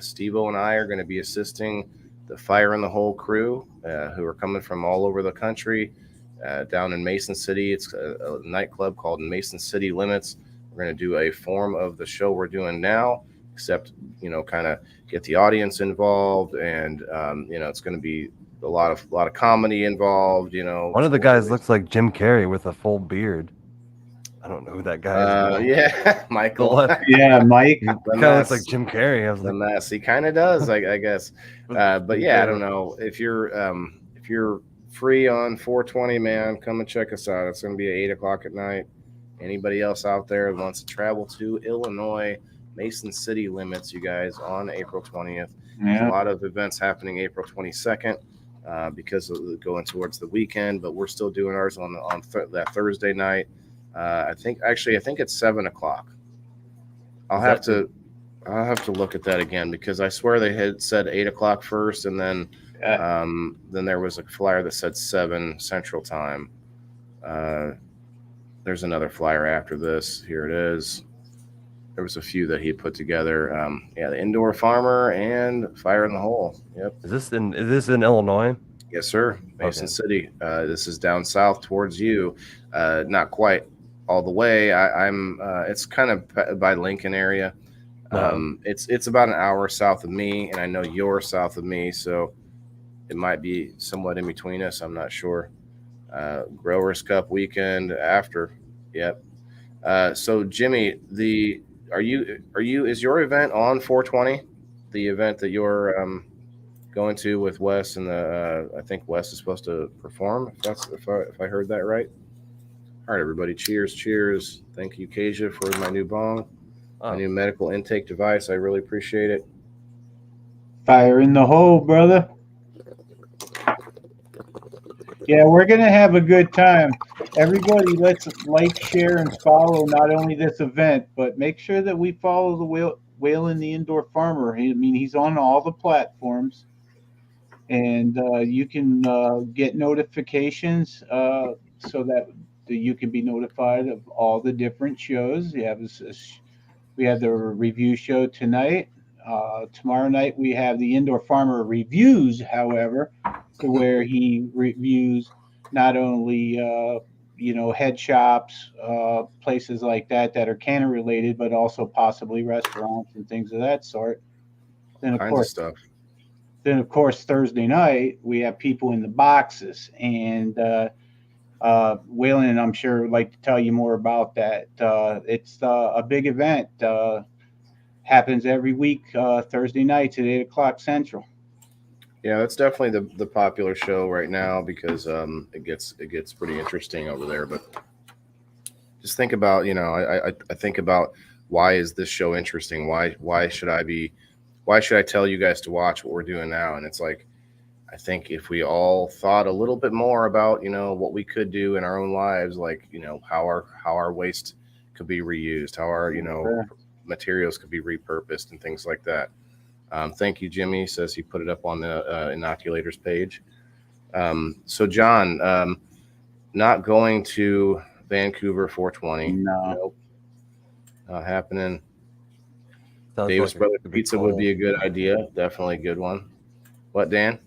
Steve-O and I are going to be assisting the Fire in the Hole crew who are coming from all over the country down in Mason City. It's a nightclub called Mason City Limits. We're going to do a form of the show we're doing now, except, kind of get the audience involved, and, it's going to be a lot of comedy involved. One of the guys looks like Jim Carrey with a full beard. I don't know who that guy is. Yeah, Michael. Yeah, Mike. He kind of looks like Jim Carrey. I was the mess. He kind of does, I guess. But yeah, I don't know if you're free on 420, man. Come and check us out. It's going to be at 8:00 at night. Anybody else out there who wants to travel to Illinois, Mason City Limits, you guys, on April 20th. There's a lot of events happening April 22nd. Because of going towards the weekend, but we're still doing ours on that Thursday night. I think it's 7:00. I'll have to look at that again because I swear they had said 8:00 first, and then there was a flyer that said 7 Central Time. There's another flyer after this. Here it is. There was a few that he put together. The Indoor Farmer and Fire in the Hole. Yep. Is this in Illinois? Yes, sir. Mason City. This is down south towards you. Not quite all the way. I'm. It's kind of by Lincoln area. It's about an hour south of me, and I know you're south of me, so it might be somewhat in between us. I'm not sure. Growers Cup weekend after. Yep. So Jimmy, is your event on 420? The event that you're going to with Wes, and I think Wes is supposed to perform. If I heard that right. All right, everybody. Cheers. Thank you, Kasia, for my new bong, my new medical intake device. I really appreciate it. Fire in the hole, brother. Yeah, we're gonna have a good time. everybody, let's like, share, and follow not only this event, but make sure that we follow the Whalen the Indoor Farmer. I mean, he's on all the platforms, and you can get notifications so that you can be notified of all the different shows. We have the review show tonight. Tomorrow night we have the Indoor Farmer Reviews, however, to where he reviews not only head shops, places like that are canner related, but also possibly restaurants and things of that sort. Then Kinds of stuff. Then of course Thursday night we have people in the boxes, and Waylon, I'm sure, would like to tell you more about that. It's a big event. Happens every week, Thursday nights at 8 o'clock Central. Yeah, that's definitely the popular show right now because it gets pretty interesting over there. But just think about, I think about, why is this show interesting? Why should I tell you guys to watch what we're doing now? And it's like, I think if we all thought a little bit more about, what we could do in our own lives, like, how our waste could be reused, how our, materials could be repurposed and things like that. Thank you, Jimmy. Says he put it up on the inoculators page. So John, not going to Vancouver 420. No. Nope. Not happening. Sounds Davis like Brother Pizza would be a good idea. Definitely a good one. What, Dan?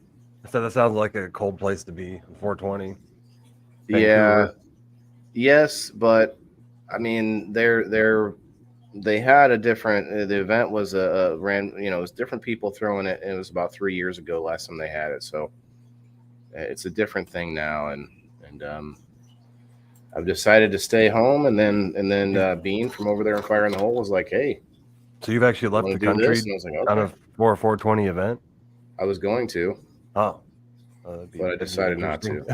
I said that sounds like a cold place to be, 420. Vancouver. Yeah. Yes, but I mean, they had a different. The event was it was different people throwing it. And it was about 3 years ago last time they had it, so it's a different thing now. And I've decided to stay home. And then Bean from over there in Fire in the Hole was like, "Hey, so you've actually left the country?" And I was like, "Okay." On a 420 event. I was going to. Oh, but I decided not to.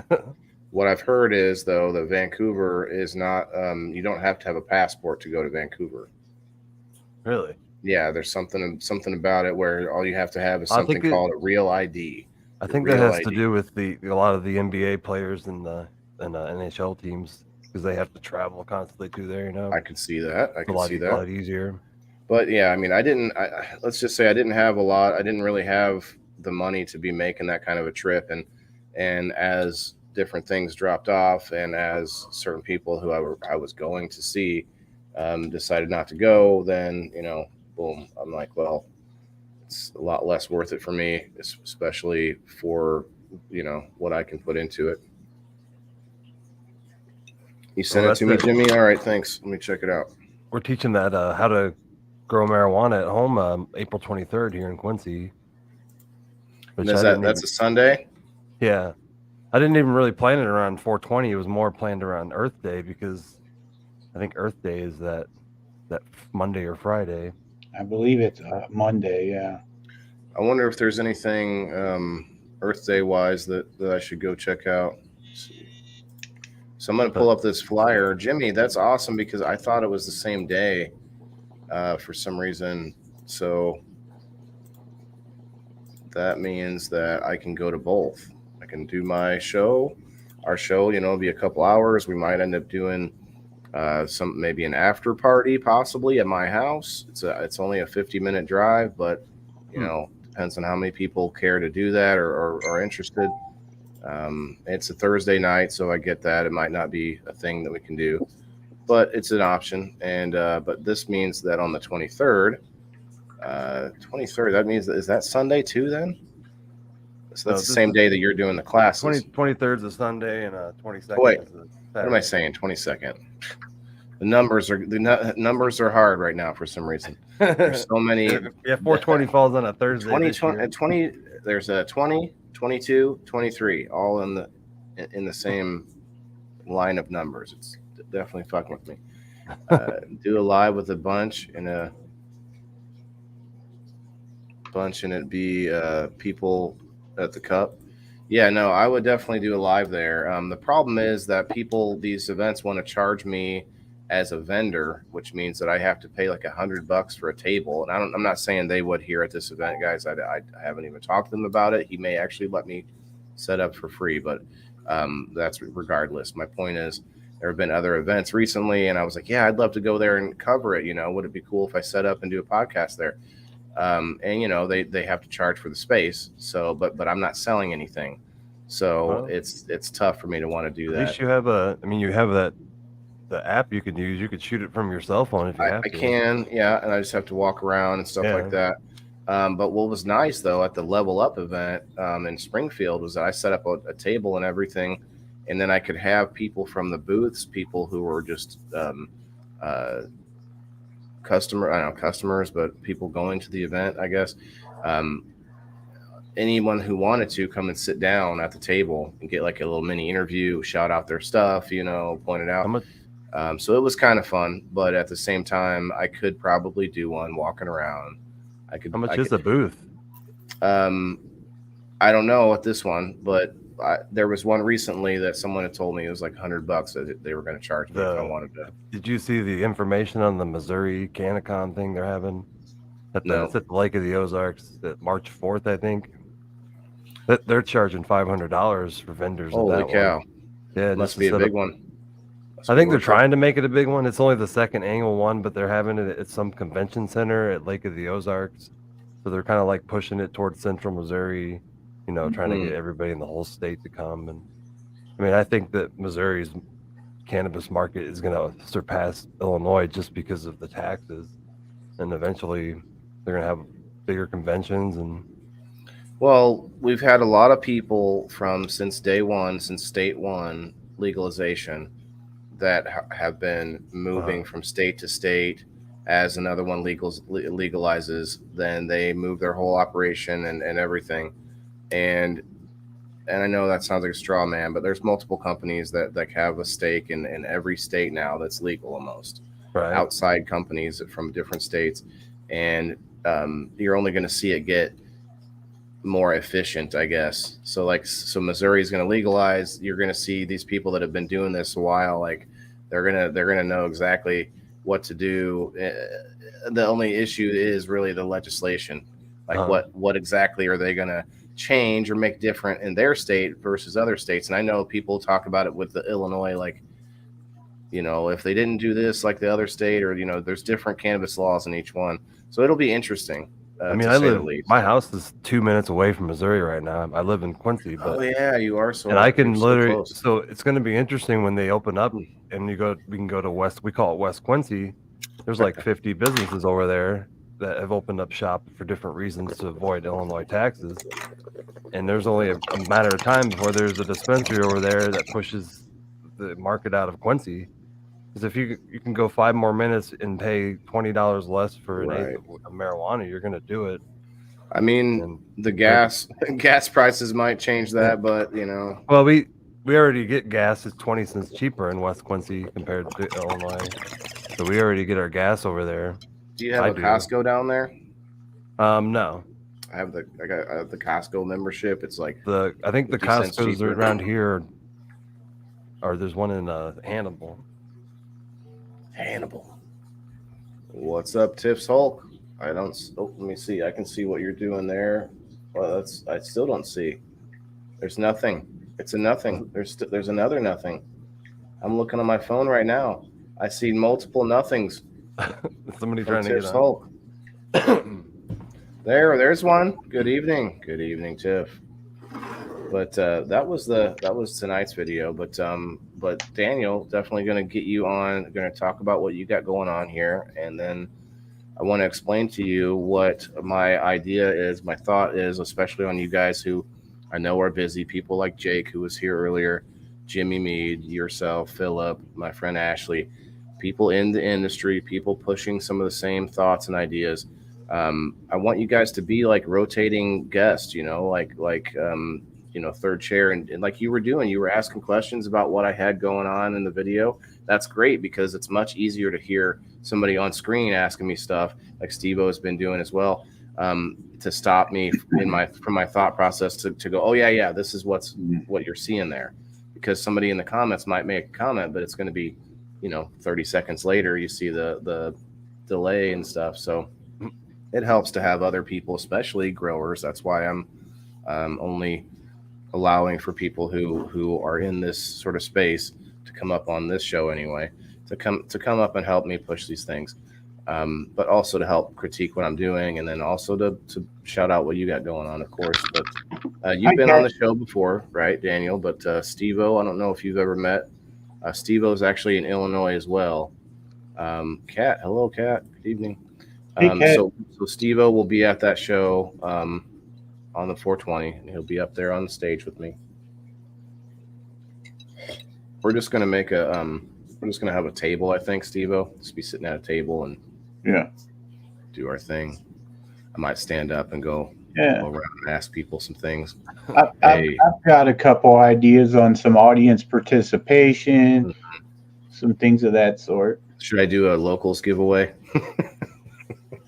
What I've heard is, though, that Vancouver is not. You don't have to have a passport to go to Vancouver. Really? Yeah, there's something about it where all you have to have is something called a real ID. I think that has to do with a lot of the NBA players and the NHL teams, because they have to travel constantly to there. I could see that. I could see that. A lot easier. But yeah, I mean, let's just say I didn't have a lot. I didn't really have the money to be making that kind of a trip, and as different things dropped off, and as certain people who I was going to see decided not to go, then boom, I'm like, well, it's a lot less worth it for me, especially for what I can put into it. You sent it to me, Jimmy. All right, thanks. Let me check it out. We're teaching that how to grow marijuana at home April 23rd here in Quincy. That's a Sunday? Yeah. I didn't even really plan it around 420. It was more planned around Earth Day, because I think Earth Day is that Monday or Friday. I believe it's Monday, yeah. I wonder if there's anything Earth Day wise that I should go check out. Let's see. So I'm going to pull up this flyer. Jimmy, that's awesome, because I thought it was the same day for some reason. So that means that I can go to both. I can do our show, be a couple hours. We might end up doing maybe an after party possibly at my house. It's only a 50-minute drive, but depends on how many people care to do that or are interested. It's a Thursday night, so I get that it might not be a thing that we can do, but it's an option. And but this means that on the 23rd, that means is that Sunday too then? So that's the same day that you're doing the classes. 23rd is a Sunday, and 22nd Wait, is a Saturday. What am I saying? 22nd. The numbers are hard right now for some reason. There's so many. Yeah, 420 falls on a Thursday. 20. There's a 20, 22, 23, all in the same line of numbers. It's definitely fucking with me. Do a live with a bunch and it'd be people at the cup. Yeah, no, I would definitely do a live there. The problem is that these events want to charge me as a vendor, which means that I have to pay like $100 for a table. And I'm not saying they would here at this event, guys. I haven't even talked to them about it. He may actually let me set up for free, but that's regardless. My point is, there have been other events recently, and I was like, yeah, I'd love to go there and cover it. Would it be cool if I set up and do a podcast there? And they have to charge for the space. So, but I'm not selling anything, so Well, it's tough for me to want to do At that. least you have you have the app you could use. You could shoot it from your cell phone if you have I to. can, yeah, and I just have to walk around and stuff like that. But what was nice though at the Level Up event in Springfield was that I set up a table and everything, and then I could have people from the booths, people who were just customers, but people going to the event, I guess. Anyone who wanted to come and sit down at the table and get like a little mini interview, shout out their stuff, point it out. So it was kind of fun, but at the same time, I could probably do one walking around. How much is the booth? I don't know at this one, but there was one recently that someone had told me it was like $100 that they were going to charge me if I wanted to. Did you see the information on the Missouri CannaCon thing they're having? No. It's at the Lake of the Ozarks, March 4th, I think. That they're charging $500 for vendors. Holy cow! One. Yeah, it must be a big one. I think they're trying to make it a big one. It's only the second annual one, but they're having it at some convention center at Lake of the Ozarks. So they're kind of like pushing it towards central Missouri, trying to get everybody in the whole state to come. And I mean, I think that Missouri's cannabis market is going to surpass Illinois just because of the taxes. And eventually they're going to have bigger conventions. And well, we've had a lot of people since day one, since state one legalization, that have been moving from state to state. As another one legalizes, then they move their whole operation and everything. And I know that sounds like a straw man, but there's multiple companies that have a stake in every state now that's legal almost. Right. Outside companies from different states. And you're only going to see it get more efficient, I guess. So Missouri is going to legalize. You're going to see these people that have been doing this a while, like they're gonna know exactly what to do. The only issue is really the legislation. Like what exactly are they going to change or make different in their state versus other states? And I know people talk about it with the Illinois, like, if they didn't do this like the other state, or, there's different cannabis laws in each one. So it'll be interesting. I mean, my house is 2 minutes away from Missouri right now. I live in Quincy, but yeah, you are. So, and I can literally, so it's going to be interesting when they open up and we can go to West, we call it West Quincy. There's like 50 businesses over there that have opened up shop for different reasons to avoid Illinois taxes. And there's only a matter of time before there's a dispensary over there that pushes the market out of Quincy. Because if you can go 5 more minutes and pay $20 less for an eighth of marijuana, you're going to do it. I mean, the gas prices might change that, but Well, we already get gas. It's 20 cents cheaper in West Quincy compared to Illinois, so we already get our gas over there. Do you have a Costco down there? No. I have the Costco membership. It's like I think the Costco's around here, or there's one in Hannibal. What's up, Tiff's Hulk? Let me see. I can see what you're doing there. Well, I still don't see. There's nothing. It's a nothing. There's another nothing. I'm looking on my phone right now. I see multiple nothings. Somebody trying to get Tiff's Hulk. There's one. Good evening, Tiff. But that was tonight's video. But Daniel, definitely going to get you on. Going to talk about what you got going on here, and then I want to explain to you what my idea is, my thought is, especially on you guys who I know are busy. People like Jake, who was here earlier, Jimmy Mead, yourself, Philip, my friend Ashley, people in the industry, people pushing some of the same thoughts and ideas. I want you guys to be like rotating guests, third chair, and like you were doing, you were asking questions about what I had going on in the video. That's great, because it's much easier to hear somebody on screen asking me stuff like Steve-O has been doing as well, to stop me from my thought process to go, oh yeah, this is what you're seeing there, because somebody in the comments might make a comment, but it's going to be 30 seconds later you see the delay and stuff. So it helps to have other people, especially growers. That's why I'm only allowing for people who are in this sort of space, to come up on this show anyway, to come up and help me push these things, but also to help critique what I'm doing, and then also to shout out what you got going on, of course. But you've been on the show before, right, Daniel? But Steve-O, I don't know if you've ever met. Steve-O is actually in Illinois as well. Kat, hello, Kat. Good evening. Hey, Kat. So Steve-O will be at that show on the 420, and he'll be up there on the stage with me. We're just gonna make we're just gonna have a table, I think, Steve-O. Just be sitting at a table and do our thing. I might stand up and go around and ask people some things. I've got a couple ideas on some audience participation, some things of that sort. Should I do a locals giveaway?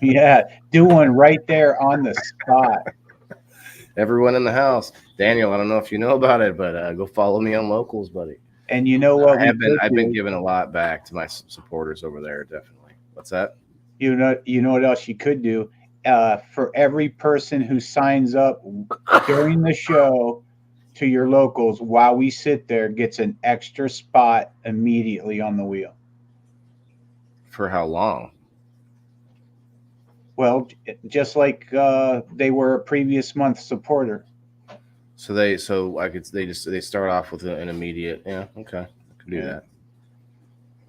Yeah, do one right there on the spot. Everyone in the house. Daniel, I don't know if you know about it, but go follow me on locals, buddy. And you know what? I've been giving a lot back to my supporters over there, definitely. What's that? You know what else you could do? For every person who signs up during the show to your locals while we sit there, gets an extra spot immediately on the wheel. For how long? Well, just like they were a previous month supporter. So they start off with an immediate. Yeah, okay, I can do that.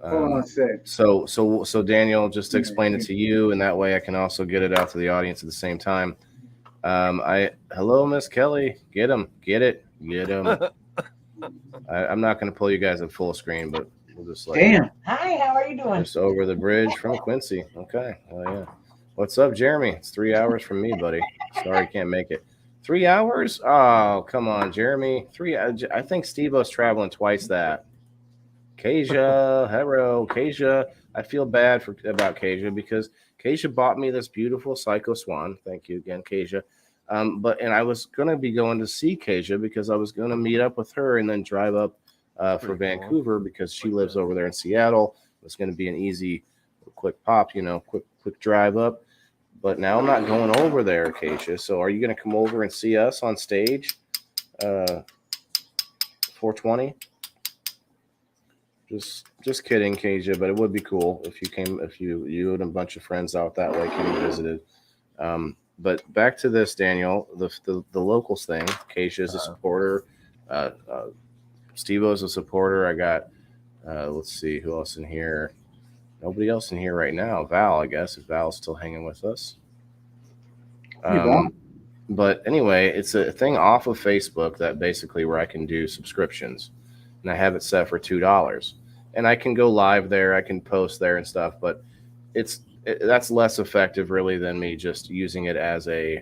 Hold on a sec. So Daniel, just to explain it to you, and that way I can also get it out to the audience at the same time. Hello, Miss Kelly. Get him. I'm not going to pull you guys at full screen, but we'll just like. Damn. Hi, how are you doing? Just over the bridge from Quincy. Okay. Oh yeah. What's up, Jeremy? It's 3 hours from me, buddy. Sorry, can't make it. 3 hours? Oh, come on, Jeremy. I think Steve-O's traveling twice that. Kasia, hello, Kasia. I feel bad about Kasia because Kasia bought me this beautiful Psycho Swan. Thank you again, Kasia. And I was gonna be going to see Kasia because I was gonna meet up with her and then drive up for Vancouver because she lives over there in Seattle. It was gonna be an easy, quick pop, quick drive up. But now I'm not going over there, Kasia. So are you gonna come over and see us on stage? 420. Just kidding, Kasia, but it would be cool if you came, if you and a bunch of friends out that way came and visited. But back to this, Daniel, the locals thing. Kasia is a supporter. Steve-O is a supporter. I got, let's see, who else in here? Nobody else in here right now. Val, I guess, if Val's still hanging with us. But anyway, it's a thing off of Facebook that basically where I can do subscriptions. And I have it set for $2. And I can go live there, I can post there and stuff, but that's less effective really than me just using it as a,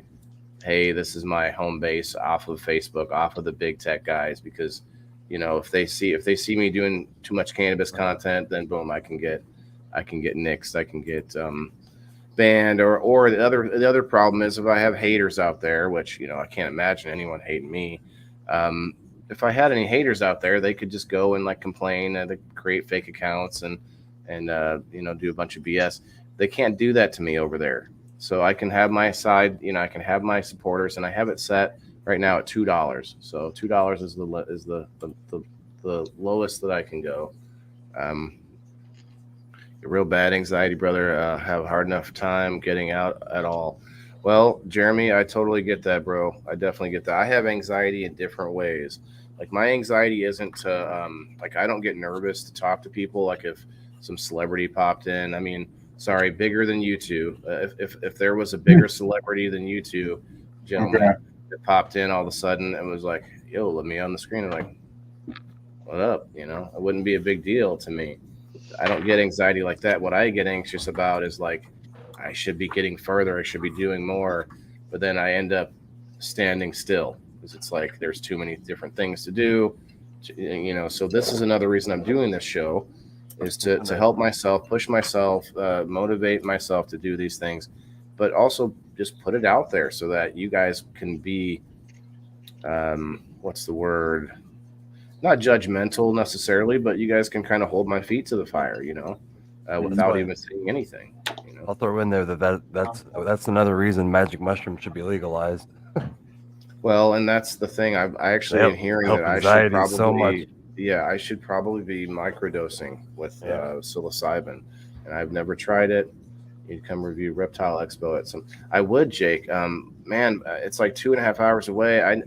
hey, this is my home base off of Facebook, off of the big tech guys, because if they see me doing too much cannabis content, then boom, I can get nixed, I can get banned, or the other problem is if I have haters out there, which I can't imagine anyone hating me. If I had any haters out there, they could just go and complain and create fake accounts and do a bunch of BS. They can't do that to me over there. So I can have my side, I can have my supporters, and I have it set right now at $2. So $2 is the lowest that I can go. Real bad anxiety, brother. Have a hard enough time getting out at all. Well, Jeremy, I totally get that, bro. I definitely get that. I have anxiety in different ways. My anxiety isn't to, I don't get nervous to talk to people. If some celebrity popped in, sorry, bigger than you two. If there was a bigger celebrity than you two, gentlemen, that popped in all of a sudden and was like, yo, let me on the screen. I'm like, what up? It wouldn't be a big deal to me. I don't get anxiety like that. What I get anxious about is I should be getting further. I should be doing more. But then I end up standing still because it's there's too many different things to do. So this is another reason I'm doing this show is to help myself, push myself, motivate myself to do these things, but also just put it out there so that you guys can be, what's the word? Not judgmental necessarily, but you guys can kind of hold my feet to the fire, without even saying anything. I'll throw in there that's another reason magic mushrooms should be legalized. Well, and that's the thing. I actually am hearing that I should probably Yeah, I should probably be microdosing with Yeah. psilocybin, and I've never tried it. You'd come review Reptile Expo at some. I would, Jake. Man, it's like 2.5 hours away.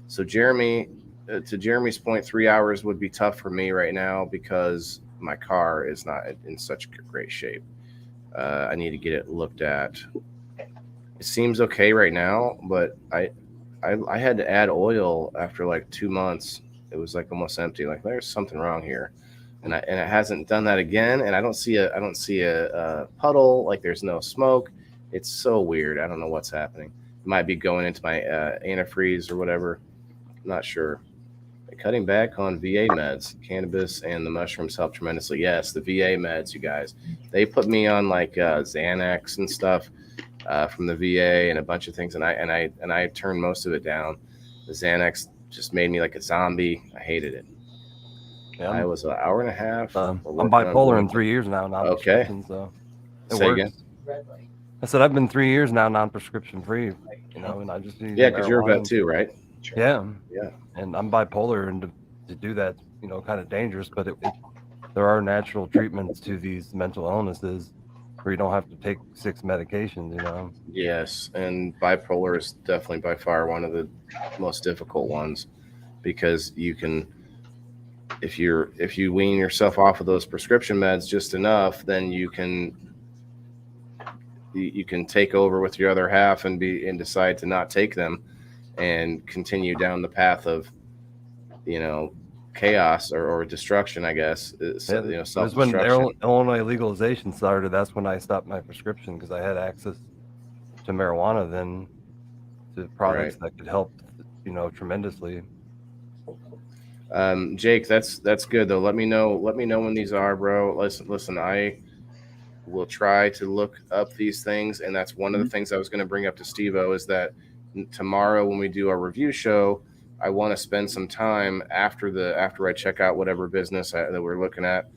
So Jeremy, to Jeremy's point, 3 hours would be tough for me right now because my car is not in such great shape. I need to get it looked at. It seems okay right now, but I had to add oil after like 2 months. It was like almost empty. Like there's something wrong here, and it hasn't done that again. And I don't see a puddle. Like there's no smoke. It's so weird. I don't know what's happening. It might be going into my antifreeze or whatever. Not sure. Cutting back on VA meds, cannabis and the mushrooms help tremendously. Yes, the VA meds, you guys. They put me on like Xanax and stuff from the VA and a bunch of things, and I turned most of it down. The Xanax just made me like a zombie. I hated it. Yeah, I was an hour and a half. I'm bipolar in 3 years now, non-prescription, so it Say works. again? I said I've been 3 years now non-prescription free, and I just use Yeah, because you're a marijuana vet too, right? Yeah, Yeah. and I'm bipolar, and to do that, kind of dangerous. But there are natural treatments to these mental illnesses where you don't have to take 6 medications. Yes, and bipolar is definitely by far one of the most difficult ones because you can, if you wean yourself off of those prescription meds just enough, then you can take over with your other half and decide to not take them and continue down the path of chaos or destruction, I guess. It was when Self-destruction. Illinois legalization started. That's when I stopped my prescription because I had access to marijuana then, to products that could help, tremendously. Jake, that's good though. Let me know when these are, bro. Listen, I will try to look up these things, and that's one of the things I was going to bring up to Steve-O is that tomorrow when we do our review show, I want to spend some time after I check out whatever business that we're looking at.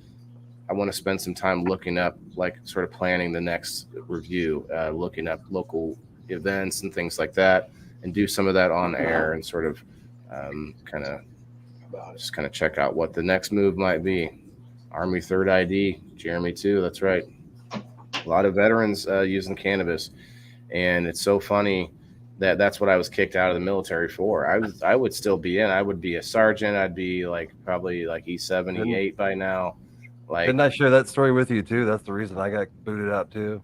I want to spend some time looking up, like sort of planning the next review, looking up local events and things like that, and do some of that on air and sort of kind of check out what the next move might be. Army 3rd ID, Jeremy too. That's right. A lot of veterans using cannabis, and it's so funny that's what I was kicked out of the military for. I would still be in. I would be a sergeant. I'd be probably E7, E8 by now. Didn't I share that story with you too? That's the reason I got booted out too.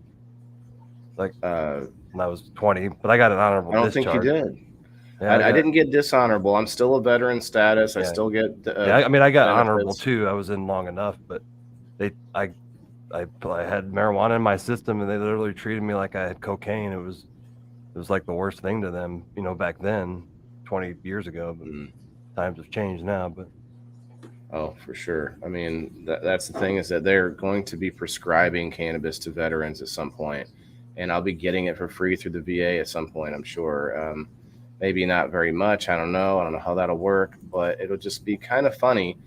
When I was 20, but I got an honorable discharge. I don't think you did. Yeah, I didn't get dishonorable. I'm still a veteran status. I still get. I got benefits. Honorable too. I was in long enough, but I had marijuana in my system, and they literally treated me like I had cocaine. It was like the worst thing to them, back then, 20 years ago. But times have changed now. But oh, for sure. I mean, that's the thing, is that they're going to be prescribing cannabis to veterans at some point, and I'll be getting it for free through the VA at some point, I'm sure. Maybe not very much. I don't know how that'll work, but it'll just be kind of funny.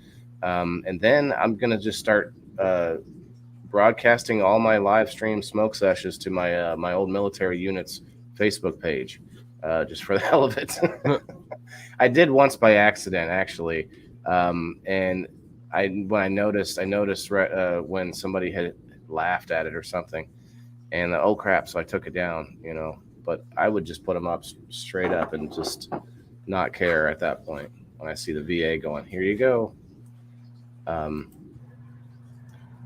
And then I'm going to just start broadcasting all my live stream smoke sessions to my old military unit's Facebook page, just for the hell of it. I did once by accident, actually. And when I noticed when somebody had laughed at it or something, and oh crap, so I took it down, but I would just put them up straight up and just not care at that point when I see the VA going, here you go.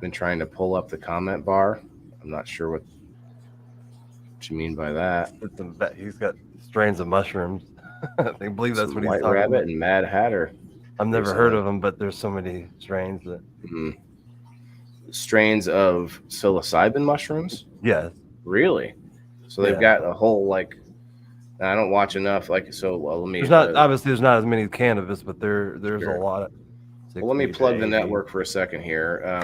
Been trying to pull up the comment bar. I'm not sure what you mean by that. He's got strains of mushrooms. I believe that's what he's White talking Rabbit about. and Mad Hatter. I've never heard of them, but there's so many strains that. Strains of psilocybin mushrooms? Yes. Really? So they've got a whole I don't watch enough. Let me. There's not obviously there's not as many cannabis, but there's a lot of. Well, let me plug the network for a second here.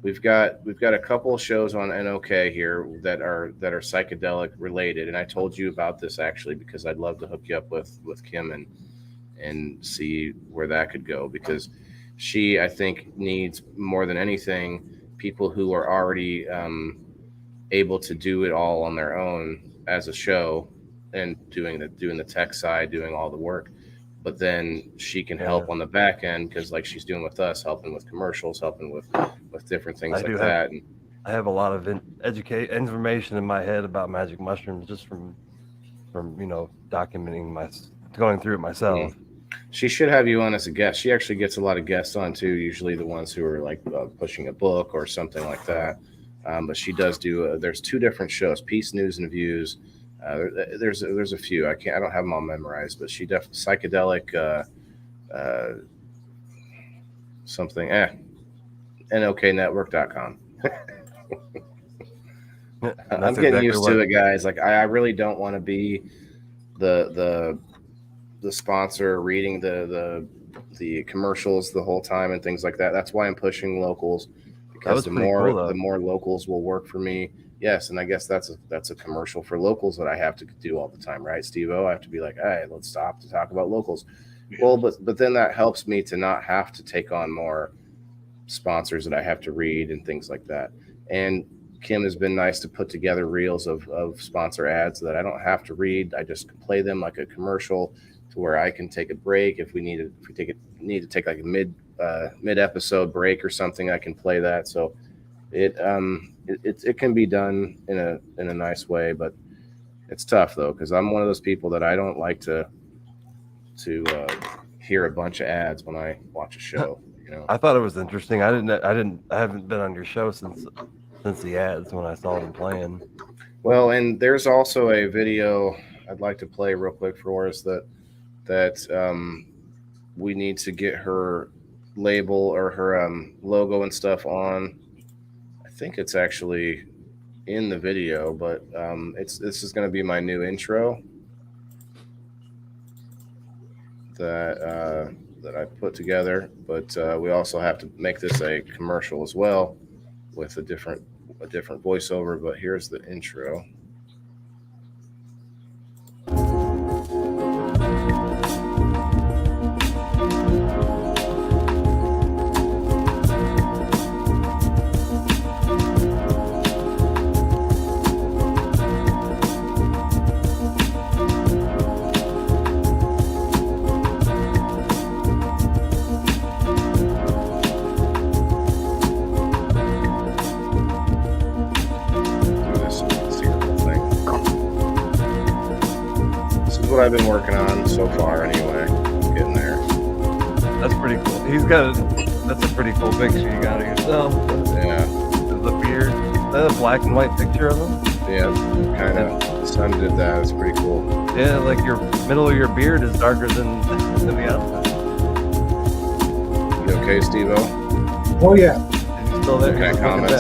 We've got a couple of shows on NOK here that are psychedelic related, and I told you about this actually because I'd love to hook you up with Kim and see where that could go, because she, I think, needs more than anything people who are already able to do it all on their own as a show and doing the tech side, doing all the work. but then she can help on the back end because like she's doing with us, helping with commercials, helping with different things like that. And I have a lot of information in my head about magic mushrooms just from documenting going through it myself. She should have you on as a guest. She actually gets a lot of guests on too, usually the ones who are like pushing a book or something like that. But she does do. There's 2 different shows: Peace, News, and Views. There's a few. I don't have them all memorized, but she definitely psychedelic something. NOKnetwork.com. I'm getting used to it, guys. Like I really don't want to be the sponsor reading the commercials the whole time and things like that. That's why I'm pushing locals, because the more locals will work for me. Yes, and I guess that's a commercial for locals that I have to do all the time, right, Steve-O? I have to be like, hey, let's stop to talk about locals. Yeah. Well, but then that helps me to not have to take on more sponsors that I have to read and things like that. And Kim has been nice to put together reels of sponsor ads that I don't have to read. I just play them like a commercial to where I can take a break if we need to take like a mid episode break or something. I can play that. So it can be done in a nice way, but it's tough though, because I'm one of those people that I don't like to hear a bunch of ads when I watch a show. I thought it was interesting. I haven't been on your show since the ads when I saw them playing. Well, and there's also a video I'd like to play real quick for us that we need to get her label or her logo and stuff on. I think it's actually in the video, but this is going to be my new intro that I put together. But we also have to make this a commercial as well with a different voiceover. But here's the intro. What I've been working on so far anyway. I'm getting there. That's pretty cool. That's a pretty cool picture you got of yourself. Yeah. The beard. Is that a black and white picture of him? Yeah, kind of. The sun did that. It's pretty cool. Yeah, like your middle of your beard is darker than the outside. You okay, Steve-O? Oh yeah. Is he still there? Okay, comments.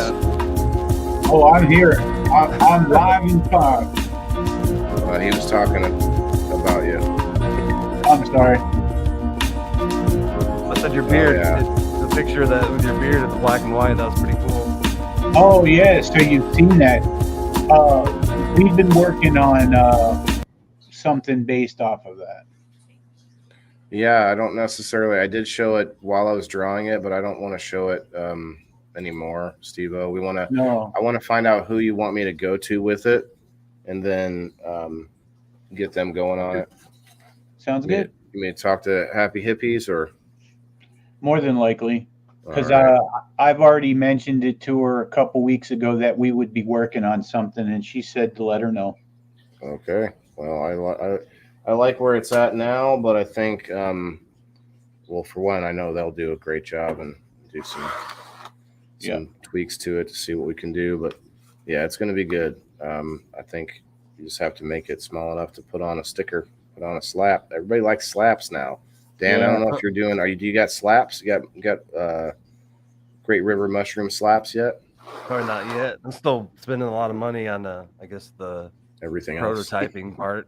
Oh, I'm here. I'm live in time. He was talking about you. I'm sorry. I said your beard. The picture that with your beard, it's black and white. That was pretty cool. Oh yeah, so you've seen that. We've been working on something based off of that. Yeah, I don't necessarily. I did show it while I was drawing it, but I don't want to show it anymore, Steve-O. I want to find out who you want me to go to with it, and then get them going on it. Sounds good. You may talk to Happy Hippies or more than likely, because I've already mentioned it to her a couple weeks ago that we would be working on something, and she said to let her know. Okay. Well, I like where it's at now, but I think well, for one, I know they'll do a great job and do some tweaks to it to see what we can do. But yeah, it's going to be good. I think you just have to make it small enough to put on a sticker, put on a slap. Everybody likes slaps now. Dan, I don't know if you're doing. Do you got slaps? You got Great River mushroom slaps yet? Probably not yet. I'm still spending a lot of money on I guess the everything prototyping part,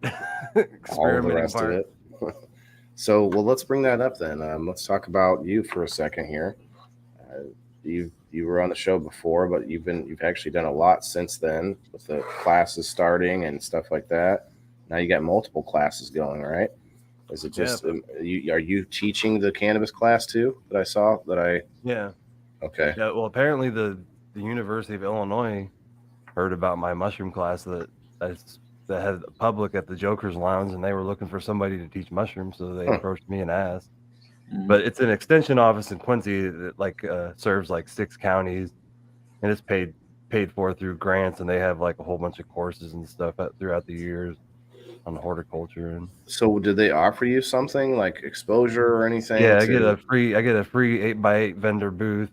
all the rest of it. So, well, let's bring that up then. Let's talk about you for a second here. You were on the show before, but you've actually done a lot since then with the classes starting and stuff like that. Now you got multiple classes going, right? Is it just are you teaching the cannabis class too? That I saw Yeah. Okay. Yeah. Well, apparently the University of Illinois heard about my mushroom class that I that had a public at the Joker's Lounge, and they were looking for somebody to teach mushrooms, so they approached me and asked. But it's an extension office in Quincy that serves like 6 counties, and it's paid for through grants, and they have like a whole bunch of courses and stuff throughout the years on horticulture. And so, did they offer you something like exposure or anything? yeah, I get a free 8x8 vendor booth,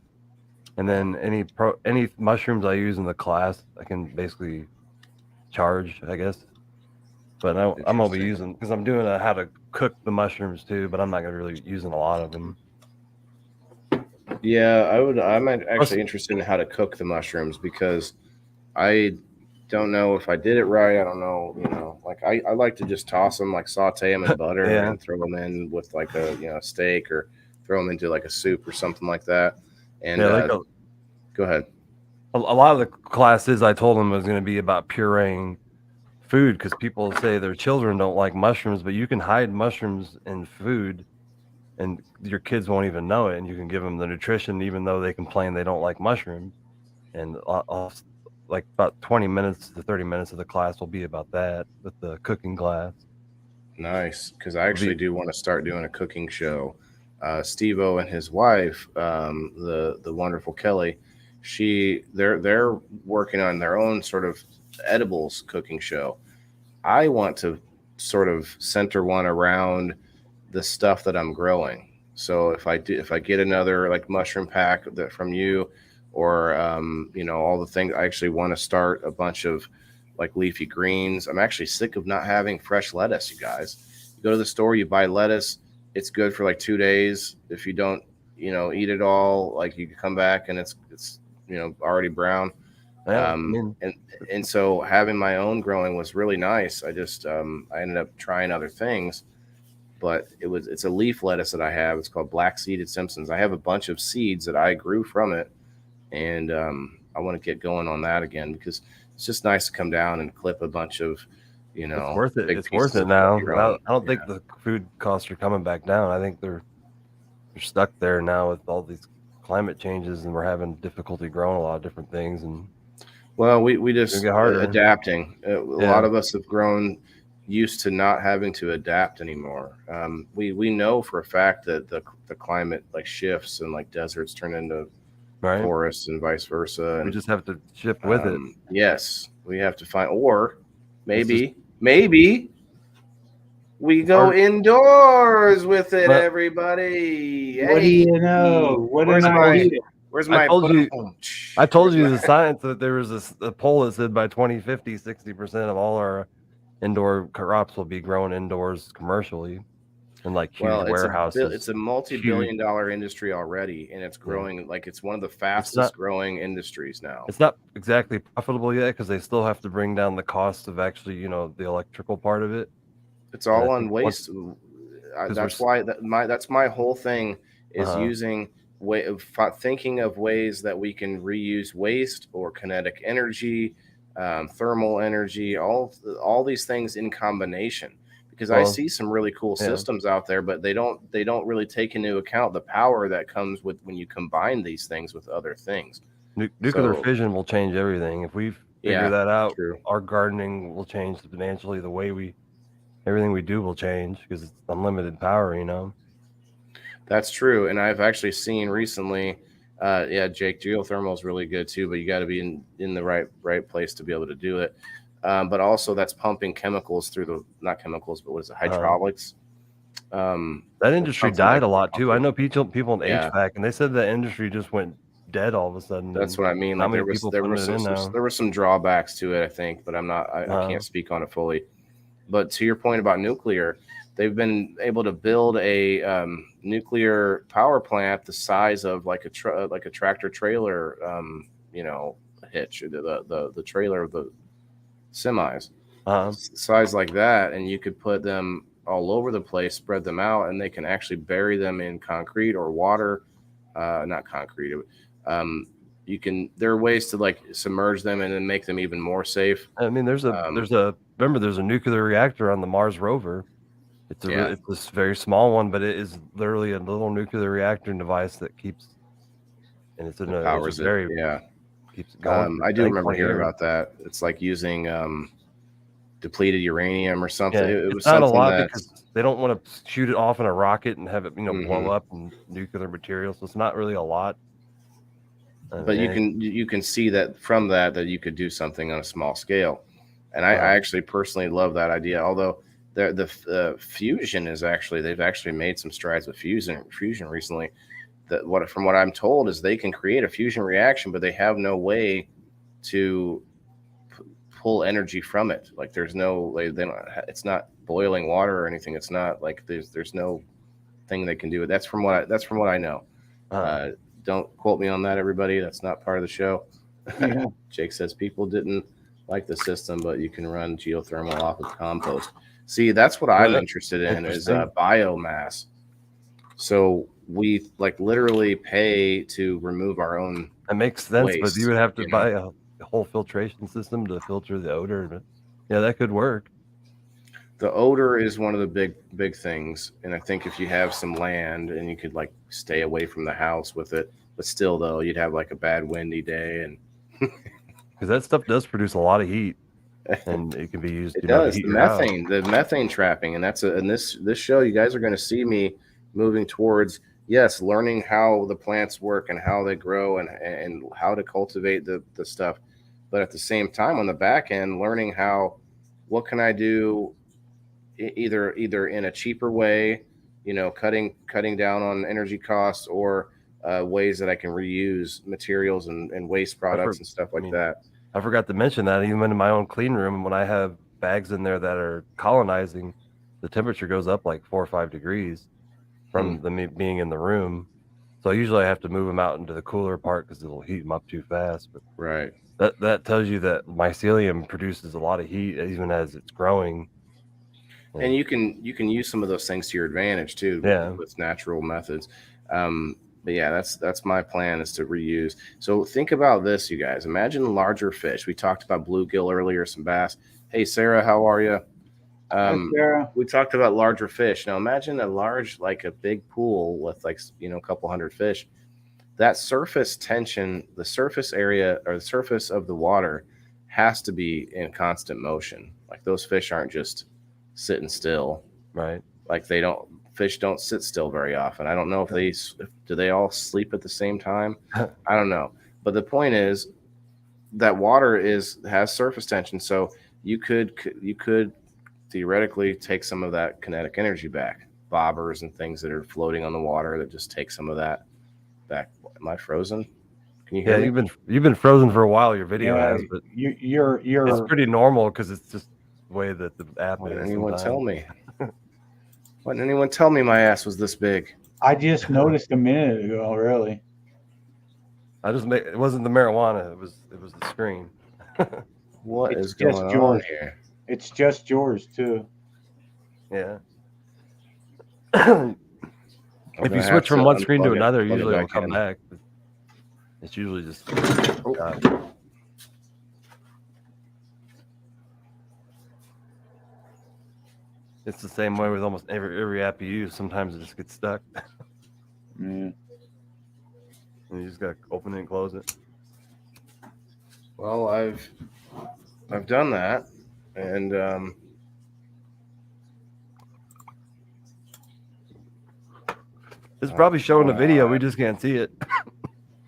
and then any mushrooms I use in the class, I can basically charge, I guess. But I'm gonna be using, because I'm doing how to cook the mushrooms too, but I'm not gonna really using a lot of them. Yeah, I'm actually interested in how to cook the mushrooms, because I don't know if I did it right. I don't know, like I like to just toss them, like saute them in butter and throw them in with like a steak, or throw them into like a soup or something like that. And go ahead. A lot of the classes I told them was going to be about pureeing food, because people say their children don't like mushrooms, but you can hide mushrooms in food and your kids won't even know it, and you can give them the nutrition even though they complain they don't like mushrooms. And like about 20 minutes to 30 minutes of the class will be about that, with the cooking class. Nice, because I actually do want to start doing a cooking show. Steve-O and his wife, the wonderful Kelly, they're working on their own sort of edibles cooking show. I want to sort of center one around the stuff that I'm growing. So if I get another like mushroom pack from you, or all the things, I actually want to start a bunch of like leafy greens. I'm actually sick of not having fresh lettuce, you guys. You go to the store, you buy lettuce, it's good for like 2 days. If you don't eat it all, like you can come back and it's already brown. And so having my own growing was really nice. I just I ended up trying other things, but it's a leaf lettuce that I have. It's called Black Seeded Simpsons. I have a bunch of seeds that I grew from it, and I want to get going on that again, because it's just nice to come down and clip a bunch of it's worth it. It's worth it now. I don't think the food costs are coming back down. I think they're stuck there now with all these climate changes, and we're having difficulty growing a lot of different things. And well, we just adapting. A lot of us have grown used to not having to adapt anymore. We know for a fact that the climate like shifts, and like deserts turn into forests and vice versa. And we just have to shift with it. Yes, we have to find, or maybe we go indoors with it, everybody. What do you know? Where's my? I told you the science that there was a poll that said by 2050, 60% of all our indoor crops will be grown indoors commercially, in like huge warehouses. It's a multi-billion-dollar industry already, and it's growing like it's one of the fastest growing industries now. It's not exactly profitable yet, because they still have to bring down the cost of actually, the electrical part of it. It's all on waste. That's why that's my whole thing is thinking of ways that we can reuse waste or kinetic energy, thermal energy, all these things in combination. Because I see some really cool systems out there, but they don't really take into account the power that comes with when you combine these things with other things. Nuclear fission will change everything. If we figure that out, our gardening will change substantially. Everything we do will change, because it's unlimited power, That's true. And I've actually seen recently, Jake, geothermal is really good too, but you got to be in the right place to be able to do it. But also that's pumping chemicals through not chemicals, but what is it? Hydraulics. That industry died a lot too. I know people in HVAC, and they said that industry just went dead all of a sudden. That's what I mean. Like there were some drawbacks to it, I think, but I can't speak on it fully. But to your point about nuclear, they've been able to build a nuclear power plant the size of like a tractor trailer, hitch, the trailer of the semis, size like that, and you could put them all over the place, spread them out, and they can actually bury them in concrete or water, not concrete. There are ways to like submerge them and then make them even more safe. I mean, there's a nuclear reactor on the Mars rover. It's this very small one, but it is literally a little nuclear reactor device that keeps, and keeps it going. I do remember hearing about that. It's like using depleted uranium or something. Yeah, It it's was not a something lot that because they don't want to shoot it off in a rocket and have it, blow Mhm. up and nuclear material. So it's not really a lot. But you can see that from that you could do something on a small scale, and I actually personally love that idea. Although the fusion is they've actually made some strides with fusion recently. That from what I'm told is they can create a fusion reaction, but they have no way to pull energy from it. Like there's no they don't. It's not boiling water or anything. It's not like there's no thing they can do. That's from what I know. Don't quote me on that, everybody. That's not part of the show. Yeah. Jake says people didn't like the system, but you can run geothermal off of compost. See, that's what I'm interested in is biomass. So we like literally pay to remove our own. That makes sense, but you would have to you know? buy a whole filtration system to filter the odor. But yeah, that could work. The odor is one of the big things, and I think if you have some land and you could like stay away from the house with it, but still though you'd have like a bad windy day and because that stuff does produce a lot of heat, and it can be used. It to does. heat The your house. methane trapping, and this show you guys are going to see me moving towards learning how the plants work and how they grow and how to cultivate the stuff, but at the same time on the back end learning what can I do either in a cheaper way, cutting down on energy costs or ways that I can reuse materials and waste products and stuff like that. I forgot to mention that even in my own clean room, when I have bags in there that are colonizing, the temperature goes up like 4 or 5 degrees from them being in the room. So usually I have to move them out into the cooler part because it'll heat them up too fast. But right, that tells you that mycelium produces a lot of heat even as it's growing. And you can use some of those things to your advantage too, with natural methods. But yeah, that's my plan is to reuse. So think about this, you guys. Imagine larger fish. We talked about bluegill earlier, some bass. Hey, Sarah, how are you? Hi, Sarah. We talked about larger fish. Now imagine like a big pool with like, a couple hundred fish. That surface tension, the surface area or the surface of the water has to be in constant motion. Like those fish aren't just sitting still. Right. Like fish don't sit still very often. I don't know if do they all sleep at the same time? I don't know. But the point is that water has surface tension. So you could theoretically take some of that kinetic energy back. Bobbers and things that are floating on the water that just take some of that back. Am I frozen? Can you hear me? You've been frozen for a while. Your video has, but you're it's pretty normal because it's just the way that the app Why is. didn't anyone tell me? Why didn't anyone tell me my ass was this big? I just noticed a minute ago, really. It wasn't the marijuana, it was the screen. What is going on here? It's just yours too. Yeah. If you switch from one screen to another, usually it'll come back. It's usually just it's the same way with almost every app you use. Sometimes it just gets stuck. Mm. And you just gotta open it and close it. Well, I've done that, and it's probably showing the video. We just can't see it.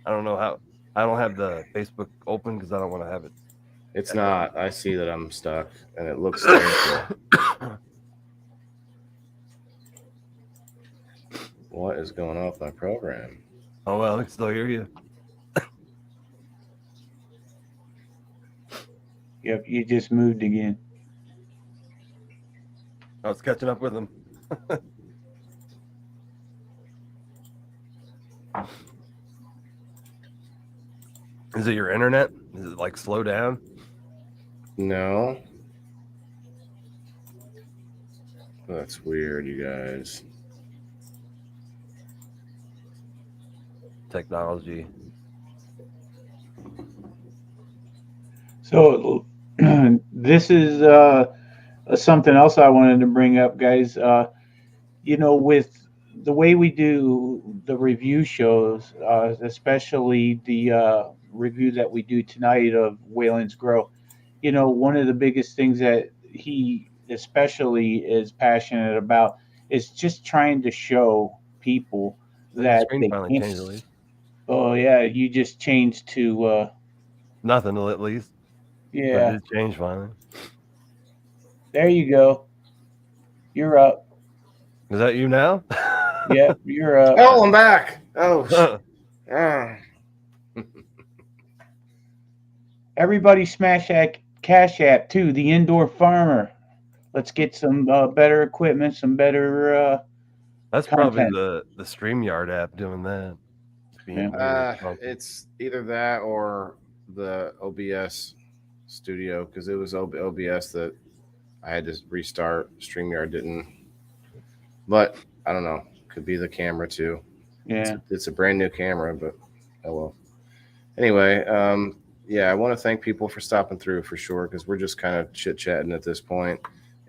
I don't know how. I don't have the Facebook open because I don't want to have it. It's not. I see that I'm stuck, and it looks terrible. What is going on with my program? Oh well, I can still hear you. Yep, you just moved again. I was catching up with him. Is it your internet? Is it like slow down? No. That's weird, you guys. Technology. So this is something else I wanted to bring up, guys. With the way we do the review shows, especially the review that we do tonight of Whalen's Grow, one of the biggest things that he especially is passionate about is just trying to show people The that screen they finally can't. changed at least. Oh yeah, you just changed to Nothing at least. But yeah. it did change finally. There you go. You're up. Is that you now? Yep, you're up. Oh, I'm back. Oh, ah. Everybody smash that Cash App too. The Indoor Farmer. Let's get some better equipment, some better. That's probably content. the StreamYard app doing that. It's being Yeah. weird or something. It's either that or the OBS studio, because it was OBS that I had to restart. StreamYard didn't. But I don't know. Could be the camera too. Yeah. It's a brand new camera, but oh well. Anyway, yeah, I want to thank people for stopping through for sure, because we're just kind of chit chatting at this point.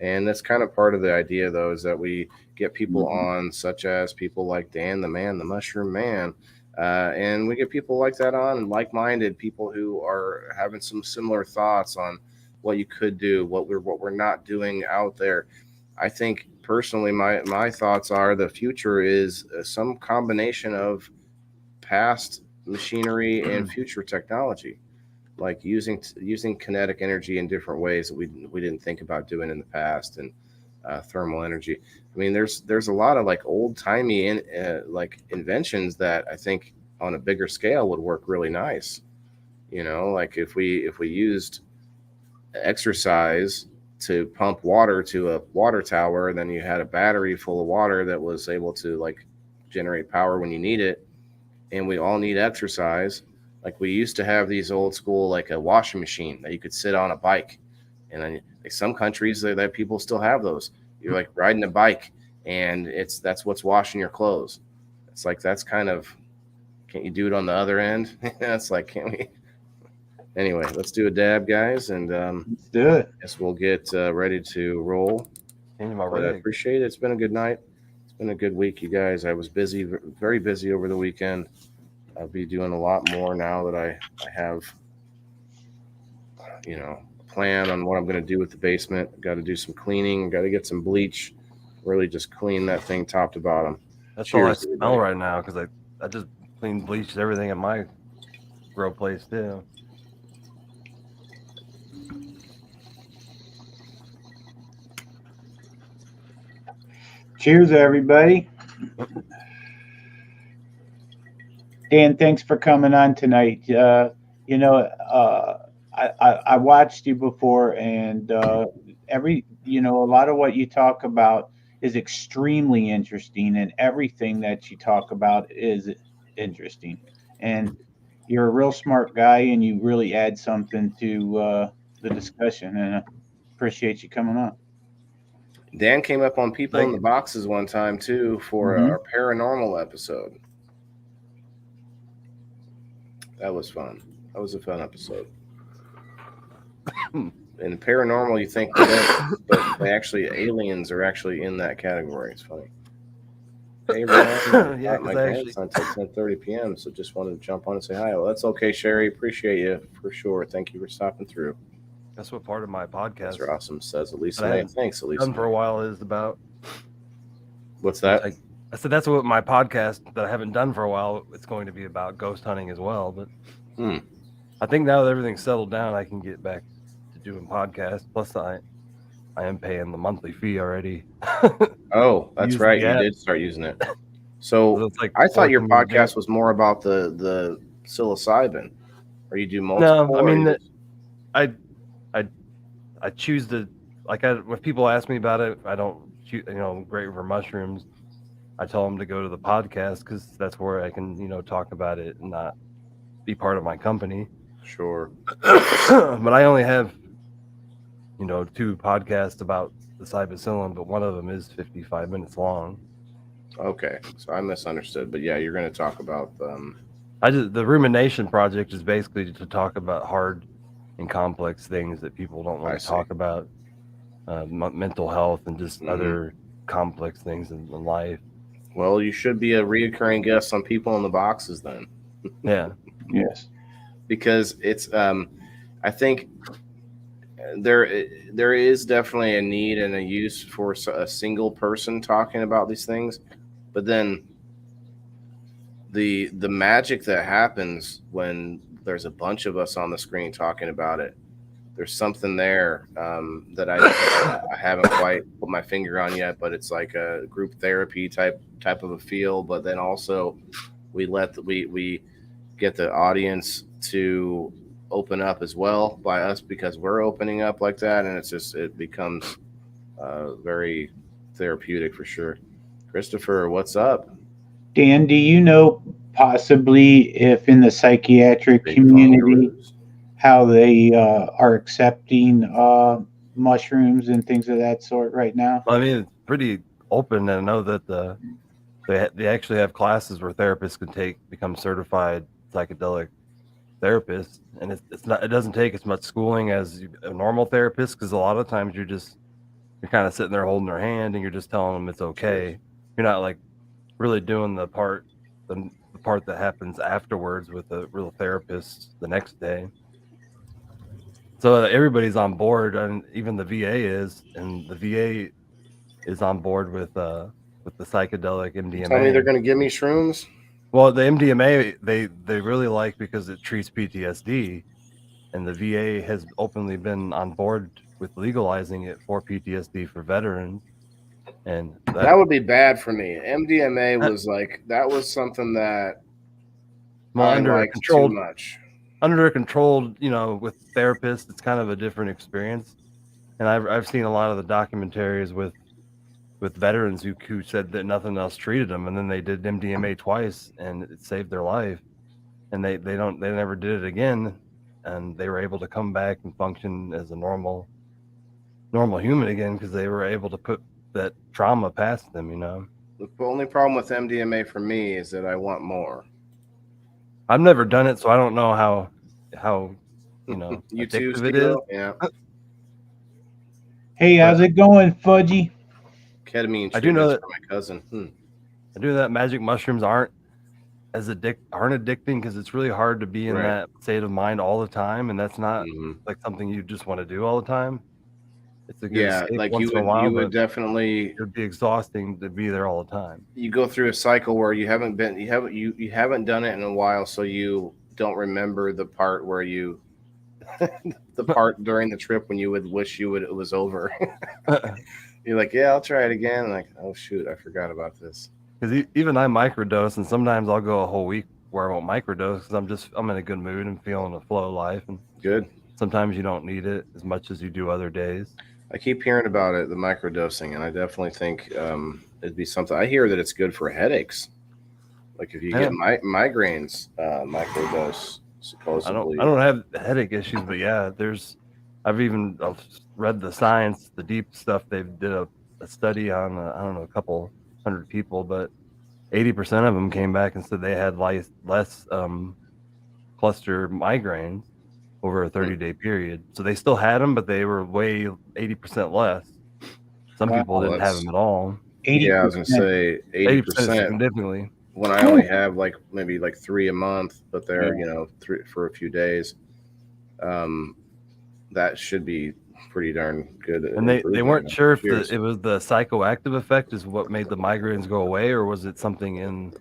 And that's kind of part of the idea, though, is that we get people on, such as people like Dan, the man, the Mushroom Man. And we get people like that on, and like-minded people who are having some similar thoughts on what you could do, what we're not doing out there. I think personally, my thoughts are the future is some combination of past machinery and future technology, like using kinetic energy in different ways that we didn't think about doing in the past, and thermal energy. I mean, there's a lot of like old timey like inventions that I think on a bigger scale would work really nice. You know, like if we used exercise to pump water to a water tower, and then you had a battery full of water that was able to like generate power when you need it. And we all need exercise. Like we used to have these old school, like a washing machine that you could sit on a bike. And then like some countries that people still have those. You're like riding a bike, and that's what's washing your clothes. It's like, that's kind of, can't you do it on the other end? It's like, can't we? Anyway, let's do a dab, guys, and Let's do it. I guess we'll get ready to roll. Changing my But I rig. appreciate it. It's been a good night. It's been a good week, you guys. I was busy, very busy over the weekend. I'll be doing a lot more now that I have, a plan on what I'm going to do with the basement. Got to do some cleaning. Got to get some bleach. Really just clean that thing top to bottom. That's Cheers, all I everybody. smell right now, because I just clean bleached everything at my grow place too. Cheers, everybody. Dan, thanks for coming on tonight. I watched you before, and a lot of what you talk about is extremely interesting, and everything that you talk about is interesting. And you're a real smart guy, and you really add something to the discussion, and I appreciate you coming on. Dan came up on people Thank in the you. boxes one time too for our paranormal episode. That was fun. That was a fun episode. In paranormal, you think but they actually, aliens are actually in that category. It's funny. Hey, Ron, Yeah, my 'cause I actually- grandson until 10:30 p.m. So just wanted to jump on and say hi. Well, that's okay, Sherry. Appreciate you for sure. Thank you for stopping through. That's what part of my podcast That's awesome. Says Elisa that I May. haven't Thanks, Elisa. done for a while is about. What's that? I said that's what my podcast that I haven't done for a while. It's going to be about ghost hunting as well. But I think now that everything's settled down, I can get back to doing podcasts. Plus, I am paying the monthly fee already. Oh, that's Use right. the You app. did start using it. So it's like I thought your forcing me to do podcast it. was more about the psilocybin, or you do multiple. No, I or mean, you just- I choose to when people ask me about it, I don't choose, great for mushrooms. I tell them to go to the podcast because that's where I can, talk about it and not be part of my company. Sure. But I only have, 2 podcasts about the psilocybin, but one of them is 55 minutes long. Okay, so I misunderstood, but yeah, you're going to talk about The Rumination Project is basically to talk about hard and complex things that people don't want to talk about, mental health and just other complex things in life. Well, you should be a reoccurring guest on People in the Boxes then. Yeah. Yes. Because it's, I think there is definitely a need and a use for a single person talking about these things, but then the magic that happens when there's a bunch of us on the screen talking about it, there's something there that I haven't quite put my finger on yet, but it's like a group therapy type of a feel. But then also we get the audience to open up as well by us because we're opening up like that, and it becomes very therapeutic for sure. Christopher, what's up? Dan, do you know possibly if in the psychiatric Big community Fungaroos. how they are accepting mushrooms and things of that sort right now? I mean, it's pretty open, and I know that they actually have classes where therapists can become certified psychedelic therapists, and it doesn't take as much schooling as a normal therapist, because a lot of times you're kind of sitting there holding their hand and you're just telling them it's okay. You're not like really doing the part that happens afterwards with a real therapist the next day. So everybody's on board, and even the VA is, and the VA is on board with the psychedelic Tell me they're MDMA. going to give me shrooms. Well, the MDMA they really like because it treats PTSD, and the VA has openly been on board with legalizing it for PTSD for veterans. And That would be bad for me. MDMA was like that was something that I liked too much. Under a controlled, with therapists, it's kind of a different experience. And I've seen a lot of the documentaries with veterans who said that nothing else treated them, and then they did MDMA twice and it saved their life, and they never did it again, and they were able to come back and function as a normal human again because they were able to put that trauma past them. The only problem with MDMA for me is that I want more. I've never done it, so I don't know how you too, addictive it is. Yeah. Hey, how's it going, Fudgy? Ketamine. I do know that for my cousin. I do that magic mushrooms aren't addicting because it's really hard to be in that state of mind all the time, and that's not like something you just want to do all the time. It's a good escape like once in a while, you would definitely. It'd be exhausting to be there all the time. You go through a cycle where you haven't done it in a while, so you don't remember the part where you the part during the trip when you would wish it was over. You're like, yeah, I'll try it again. Like, oh shoot, I forgot about this. Because even I microdose, and sometimes I'll go a whole week where I won't microdose because I'm in a good mood and feeling a flow of life. And good. Sometimes you don't need it as much as you do other days. I keep hearing about it, the microdosing, and I definitely think it'd be something. I hear that it's good for headaches. Like if you get migraines, microdose supposedly. I don't have headache issues, but yeah, I've read the science, the deep stuff. They did a study on I don't know, a couple hundred people, but 80% of them came back and said they had less cluster migraines over a 30-day period. So they still had them, but they were way 80% less. Some people didn't have them at all. 80%. Yeah, I was gonna say 80% significantly. When I only have maybe 3 a month, but they're 3 for a few days. That should be pretty darn good. And they weren't sure if it was the psychoactive effect is what made the migraines go away, or was it something in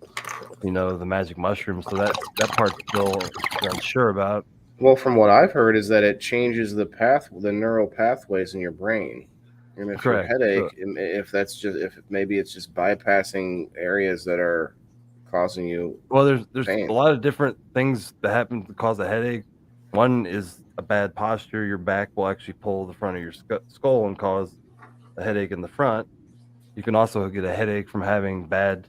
the magic mushrooms. So that part's still unsure about. Well, from what I've heard is that it changes the neural pathways in your brain. And if Correct. your headache, if maybe it's just bypassing areas that are causing you. Well, there's pain. a lot of different things that happen to cause a headache. One is a bad posture. Your back will actually pull the front of your skull and cause a headache in the front. You can also get a headache from having bad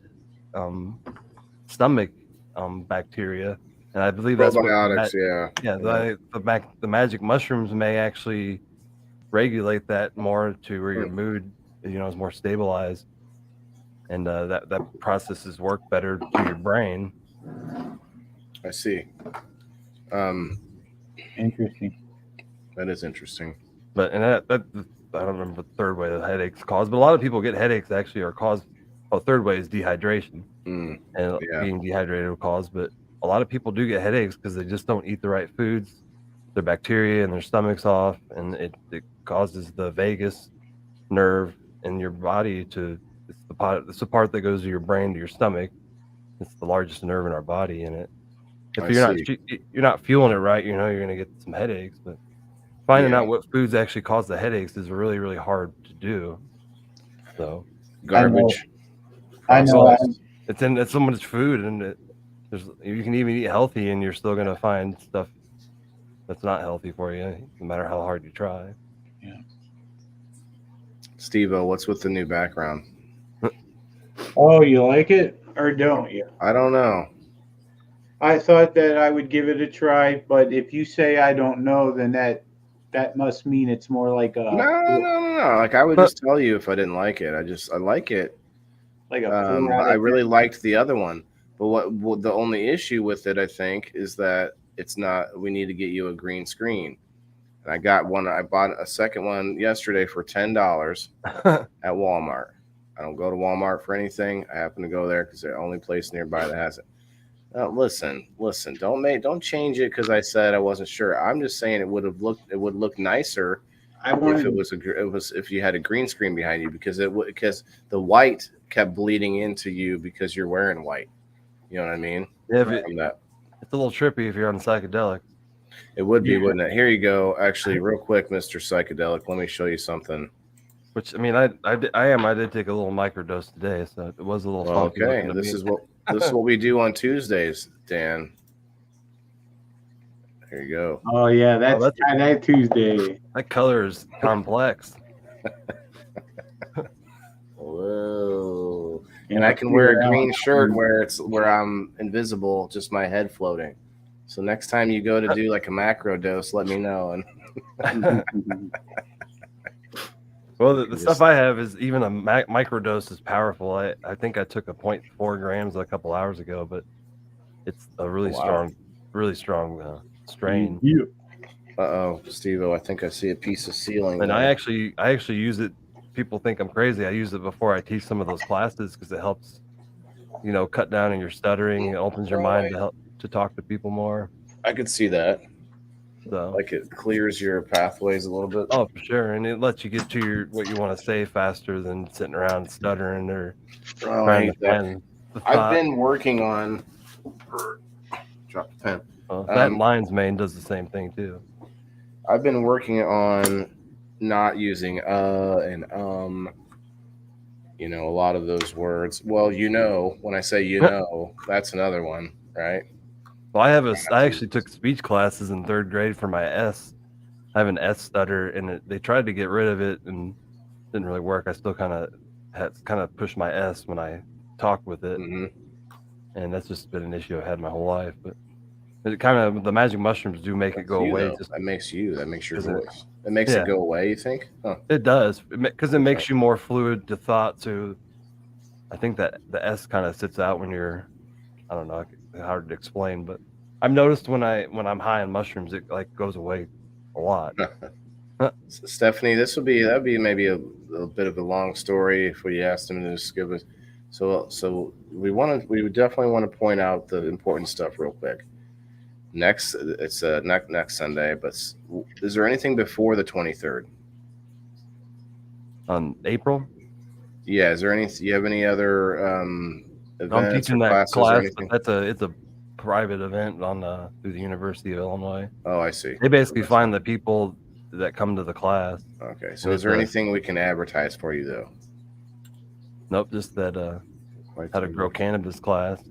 stomach bacteria, and I believe that's probiotics. The magic mushrooms may actually regulate that more to where your mood, is more stabilized, and that processes work better to your brain. I see. Interesting. That is interesting. But I don't remember the third way the headaches cause, but a lot of people get headaches actually are caused. Third way is dehydration, and being dehydrated will cause. But a lot of people do get headaches because they just don't eat the right foods, their bacteria and their stomachs off, and it causes the vagus nerve in your body to it's the part that goes to your brain to your stomach. It's the largest nerve in our body, and if I you're see. not fueling it right, you're going to get some headaches. But finding Yeah. out what foods actually cause the headaches is really, really hard to do. So Garbage. I know. Processed. it's so much food, and you can even eat healthy, and you're still going to find stuff that's not healthy for you, no matter how hard you try. Steve-O, what's with the new background? Oh, you like it or don't you? I don't know. I thought that I would give it a try, but if you say I don't know, then that must mean it's more like No. Like I would just tell you if I didn't like it. I like it. like a 4 out I of really 10. liked the other one. But what the only issue with it, I think, is that it's not. We need to get you a green screen. And I got one. I bought a second one yesterday for $10 at Walmart. I don't go to Walmart for anything. I happen to go there because they're the only place nearby that has it. Listen. Don't change it because I said I wasn't sure. I'm just saying it would look nicer if you had a green screen behind you because the white kept bleeding into you because you're wearing white. You know what I mean? Yeah, It's a little trippy if you're on psychedelic. It would be, wouldn't it? Here you go. Actually, real quick, Mr. Psychedelic, let me show you something. Which I mean, I did take a little microdose today, so it was a little funky. Okay, this is what we do on Tuesdays, Dan. Here you go. Oh yeah, that's that Tuesday. That color is complex. Whoa! And I can wear a green shirt where I'm invisible, just my head floating. So next time you go to do like a macro dose, let me know. And well, the stuff I have is even a microdose is powerful. I think I took a 0.4 grams a couple hours ago, but it's a really strong strain. Uh-oh, Steve-O, I think I see a piece of ceiling. And I actually use it. People think I'm crazy. I use it before I teach some of those classes because it helps, cut down on your stuttering. It opens your mind to talk to people more. I could see that. So, like it clears your pathways a little bit. Oh, for sure, and it lets you get to what you want to say faster than sitting around stuttering or trying to plan the thought. I've been working on. Drop the pen. That lion's mane does the same thing too. I've been working on not using and a lot of those words. Well, when I say that's another one, right? Well, I actually took speech classes in 3rd grade for my S. I have an S stutter, and they tried to get rid of it and didn't really work. I still kind of push my S when I talk with it, and that's just been an issue I've had my whole life. But the magic mushrooms do make it go away. That makes your voice. It makes it go away. You think? Huh. It does because it makes you more fluid to thought. So I think that the S kind of sits out when you're. I don't know, hard to explain, but I've noticed when I'm high on mushrooms, it like goes away a lot. Stephanie, that'd be maybe a bit of a long story if we asked him to just give us. So we would definitely want to point out the important stuff real quick. Next Sunday, but is there anything before the 23rd? On April? Yeah. Is there any? Do you have any other? I'm teaching that class, but it's a private event through the University of Illinois. Oh, I see. They basically find the people that come to the class. Okay, so is there anything we can advertise for you though? Nope, just that how to grow cannabis class.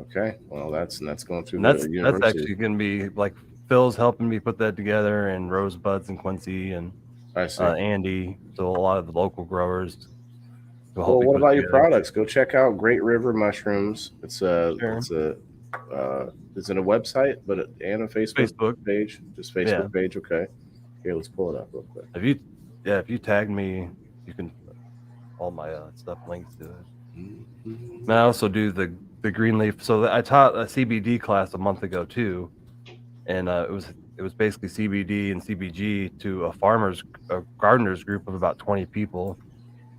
Okay, well that's going through that's the university. That's actually going to be like Phil's helping me put that together, and Rosebuds and Quincy and Andy. So a lot of the local growers. Well, what about your products? Go check out Great River Mushrooms. Is it a website, and a Facebook page? Just Facebook page. Okay. Here, let's pull it up real quick. If you tag me, you can all my stuff links to it. And I also do the green leaf. So I taught a CBD class a month ago too, and it was basically CBD and CBG to a gardeners group of about 20 people.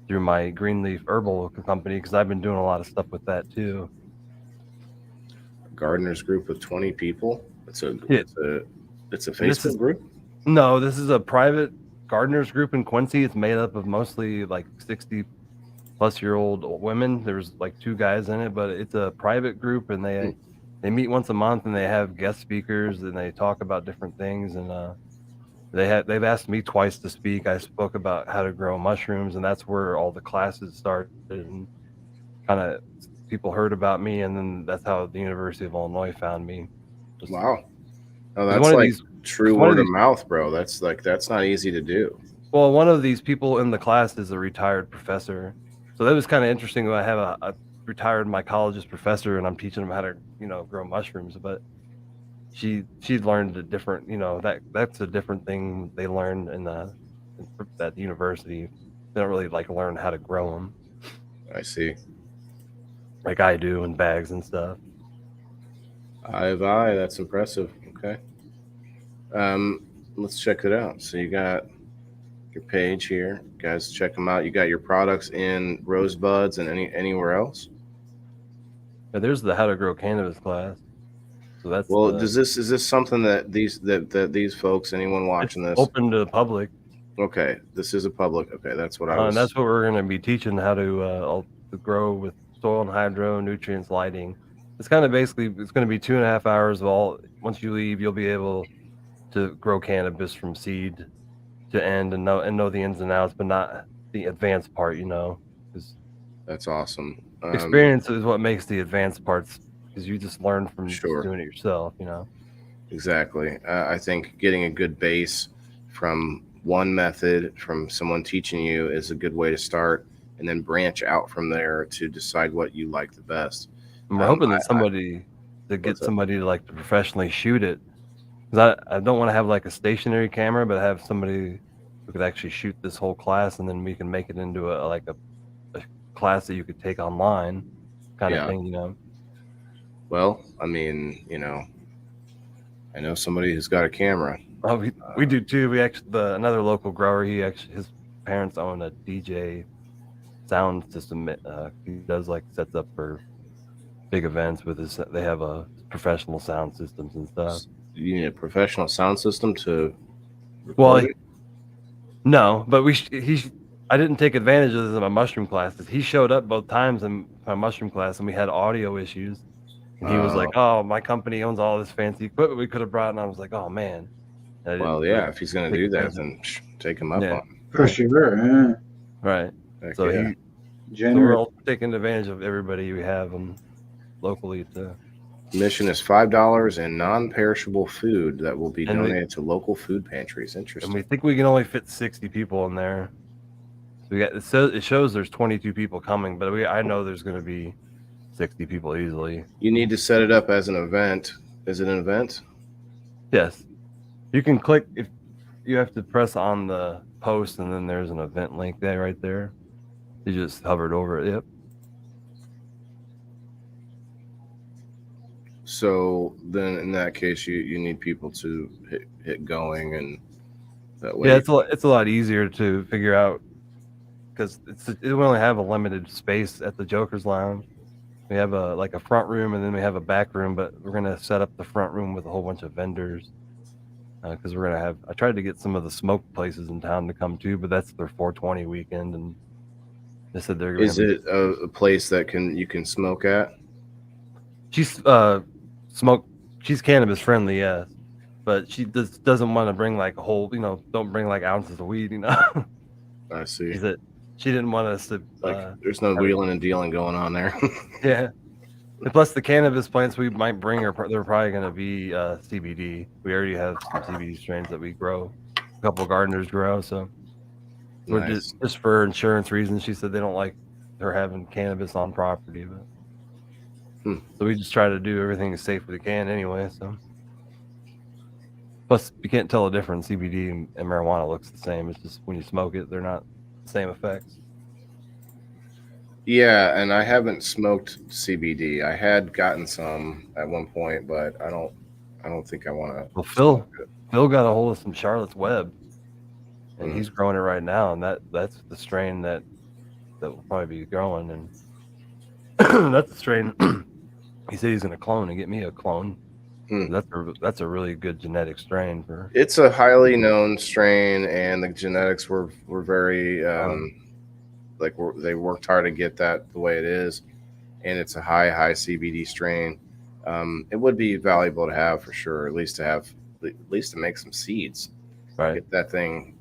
Through my Greenleaf Herbal company, because I've been doing a lot of stuff with that too. A gardeners group of 20 people. It's a And this Facebook is group? no, this is a private gardeners group in Quincy. It's made up of mostly like 60-plus-year-old women. There's like 2 guys in it, but it's a private group, and they meet once a month, and they have guest speakers, and they talk about different things. And they've asked me twice to speak. I spoke about how to grow mushrooms, and that's where all the classes started, and kind of people heard about me, and then that's how the University of Illinois found me. Wow. Oh, It's that's one of like these. true one of word of these- mouth, bro. That's not easy to do. Well, one of these people in the class is a retired professor, so that was kind of interesting. I have a retired mycologist professor, and I'm teaching them how to grow mushrooms, but she learned a different, that's a different thing they learn at the university. They don't really like learn how to grow them I see. like I do in bags and stuff. Aye, that's impressive. Okay. Let's check it out. So you got your page here, guys. Check them out. You got your products in Rosebuds and anywhere else. Yeah, there's the how to grow cannabis class. So that's Well, is this something that these folks, anyone watching this, open to the public? Okay, this is a public. Okay, that's what I And was. that's what we're going to be teaching, how to grow with soil and hydro, nutrients, lighting. It's kind of basically, it's going to be 2.5 hours of all. Once you leave, you'll be able to grow cannabis from seed to end and know the ins and outs, but not the advanced part, 'cause That's awesome. experience is what makes the advanced parts, because you just learn from just Sure. doing it yourself, Exactly. I think getting a good base from one method from someone teaching you is a good way to start, and then branch out from there to decide what you like the best. And we're hoping that somebody to like to professionally shoot it. Because I don't want to have like a stationary camera, but have somebody who could actually shoot this whole class, and then we can make it into a class that you could take online kind of thing, Well, I mean, I know somebody who's got a camera. Oh, we do too. We actually, another local grower, his parents own a DJ sound system. He does sets up for big events with they have professional sound systems and stuff. You need a professional sound system to Well, no, but I didn't take advantage of this in my mushroom classes. He showed up both times in my mushroom class, and we had audio issues. And he was like, "Oh, my company owns all this fancy equipment we could have brought," and I was like, "Oh man." Well, yeah, if he's going to do that, then take him up on it. For sure. Yeah. Right. Heck So yeah. so we're all taking advantage of everybody we have locally to. Mission is $5 in non-perishable food that will be donated to local food pantries. Interesting. And we think we can only fit 60 people in there. So it shows there's 22 people coming, but I know there's going to be 60 people easily. You need to set it up as an event. Is it an event? Yes. You can click, if you have to press on the post, and then there's an event link there right there. You just hovered over it. Yep. So then in that case, you need people to hit going, and that way. Yeah, it's a lot easier to figure out, because we only have a limited space at the Joker's Lounge. We have a front room, and then we have a back room, but we're gonna set up the front room with a whole bunch of vendors, because we're gonna have. I tried to get some of the smoke places in town to come too, but that's their 420 weekend, and they said they're. Is it a place that you can smoke at? She's She's cannabis friendly, yes, but she doesn't want to bring a whole. Don't bring ounces of weed. I see. She didn't want us to. There's no wheeling and dealing going on there. Yeah. And plus, the cannabis plants we might bring they're probably going to be CBD. We already have some CBD strains that we grow. A couple of gardeners grow, so we're Nice. just for insurance reasons. She said they don't like her having cannabis on property, but so we just try to do everything as safe as we can anyway. So plus, you can't tell the difference. CBD and marijuana looks the same. It's just when you smoke it, they're not the same effects. Yeah, and I haven't smoked CBD. I had gotten some at one point, but I don't think I want to. Well, Phil got a hold of some Charlotte's Web, and he's growing it right now, and that's the strain that will probably be growing, and that's the strain he said he's going to clone and get me a clone. That's a really good genetic strain for. It's a highly known strain, and the genetics were very they worked hard to get that the way it is, and it's a high CBD strain. It would be valuable to have for sure, at least to make some seeds. Right. Get that thing.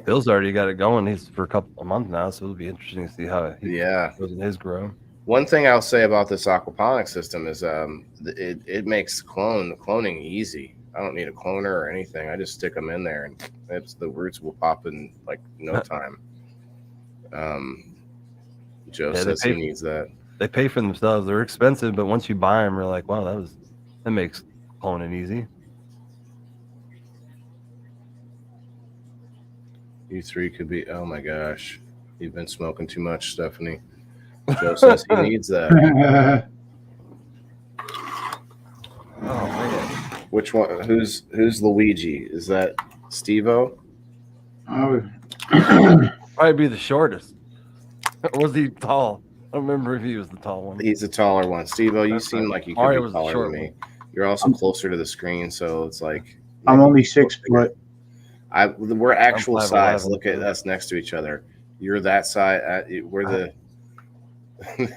Bill's already got it going. He's for a couple of months now, so it'll be interesting to see how he goes in his grow. One thing I'll say about this aquaponic system is it makes cloning easy. I don't need a cloner or anything. I just stick them in there, and the roots will pop in like no time. Joe says he needs that. They pay for themselves. They're expensive, but once you buy them, you're like, wow, that makes cloning easy. You three could be. Oh my gosh, you've been smoking too much, Stephanie. Joe says he needs that. Oh man, which one? Who's Luigi? Is that Steve-O? Probably be the shortest. Was he tall? I don't remember if he was the tall one. He's the taller one. Steve-O, you seem like you could be taller than me. You're also closer to the screen, so it's like I'm only 6 foot. We're actual size. Look at us next to each other. You're that size. We're the. If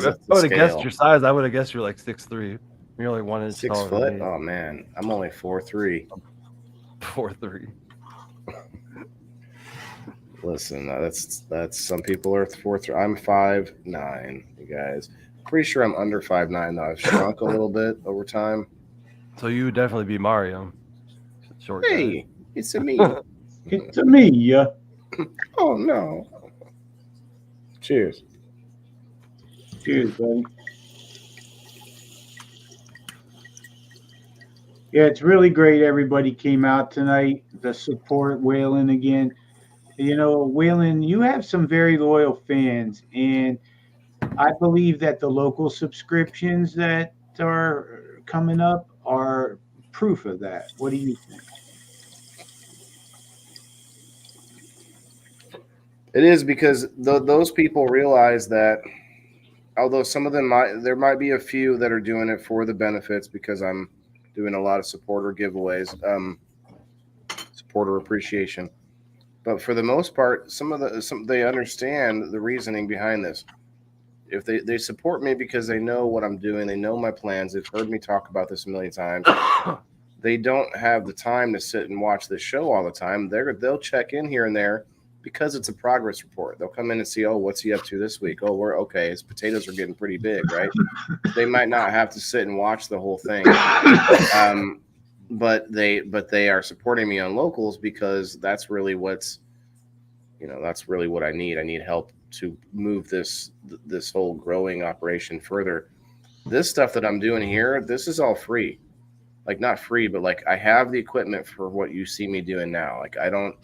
I would have guessed your size, I would have guessed you're like 6'3". You're like 1 inch 6 taller. 6 foot? Oh man, I'm only 4'3". 4'3". Listen, that's some people are 4'3". I'm 5'9". You guys, pretty sure I'm under 5'9". Though I've shrunk a little bit over time. So you would definitely be Mario. Short. Hey, it's a me. It's a me. Yeah. Oh no. Cheers. Cheers, buddy. Yeah, it's really great everybody came out tonight to support Waylon again. You know, Waylon, you have some very loyal fans, and I believe that the local subscriptions that are coming up are proof of that. What do you think? It is, because those people realize that although some of them there might be a few that are doing it for the benefits, because I'm doing a lot of supporter giveaways, supporter appreciation. But for the most part, they understand the reasoning behind this. If they support me because they know what I'm doing, they know my plans, they've heard me talk about this a million times. They don't have the time to sit and watch this show all the time. They'll check in here and there because it's a progress report. They'll come in and see, oh, what's he up to this week? Oh, we're okay. His potatoes are getting pretty big, right? They might not have to sit and watch the whole thing. But they are supporting me on locals because that's really what I need. I need help to move this whole growing operation further. This stuff that I'm doing here, this is all free. Like, not free, but like I have the equipment for what you see me doing now. Like, I don't,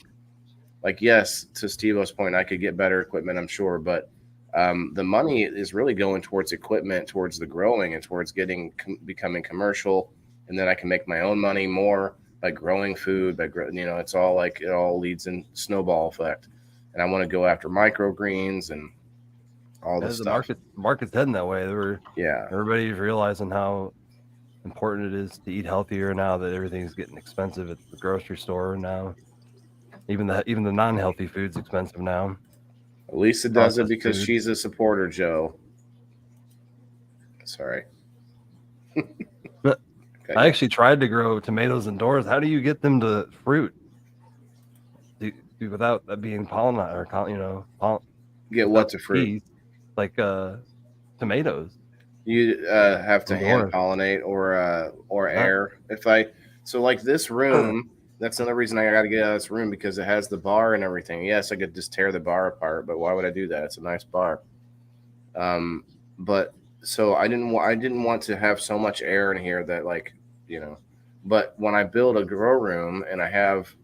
like, yes, to Steve-O's point, I could get better equipment, I'm sure, but the money is really going towards equipment, towards the growing, and towards becoming commercial. And then I can make my own money more by growing food, it's all like, it all leads in snowball effect. And I want to go after microgreens and all this stuff. The market's heading that way. Everybody's realizing how important it is to eat healthier now that everything's getting expensive at the grocery store now. Even the non-healthy food's expensive now. Lisa does it because she's a supporter, Joe. Sorry. Okay. I actually tried to grow tomatoes indoors. How do you get them to fruit? Without being pollinized, or get what to fruit? Like tomatoes. You have to hand pollinate or air. So like this room, that's another reason I got to get out of this room, because it has the bar and everything. Yes, I could just tear the bar apart, but why would I do that? It's a nice bar. But so I didn't want to have so much air in here that, like, but when I build a grow room and I have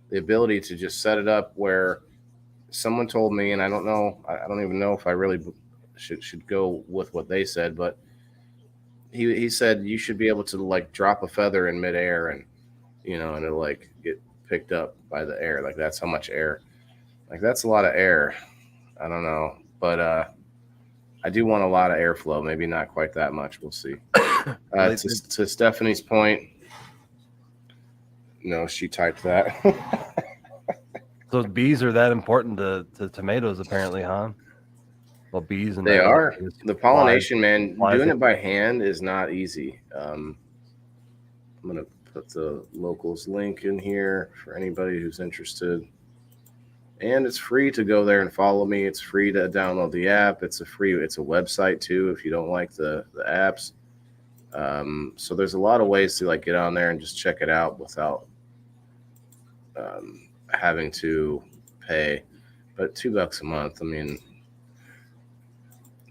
the ability to just set it up where someone told me, and I don't even know if I really should go with what they said, but he said you should be able to, like, drop a feather in midair and and it'll, like, get picked up by the air. Like, that's how much air. Like, that's a lot of air. I don't know, but I do want a lot of airflow, maybe not quite that much. We'll see. To Stephanie's point, no, she typed that. So bees are that important to tomatoes, apparently, huh? Well, bees and They are. just The pollination, flies doing that- it by hand is not easy. I'm going to put the locals link in here for anybody who's interested. And it's free to go there and follow me. It's free to download the app. It's a website too if you don't like the apps. So there's a lot of ways to like get on there and just check it out without having to pay. But $2 a month, I mean,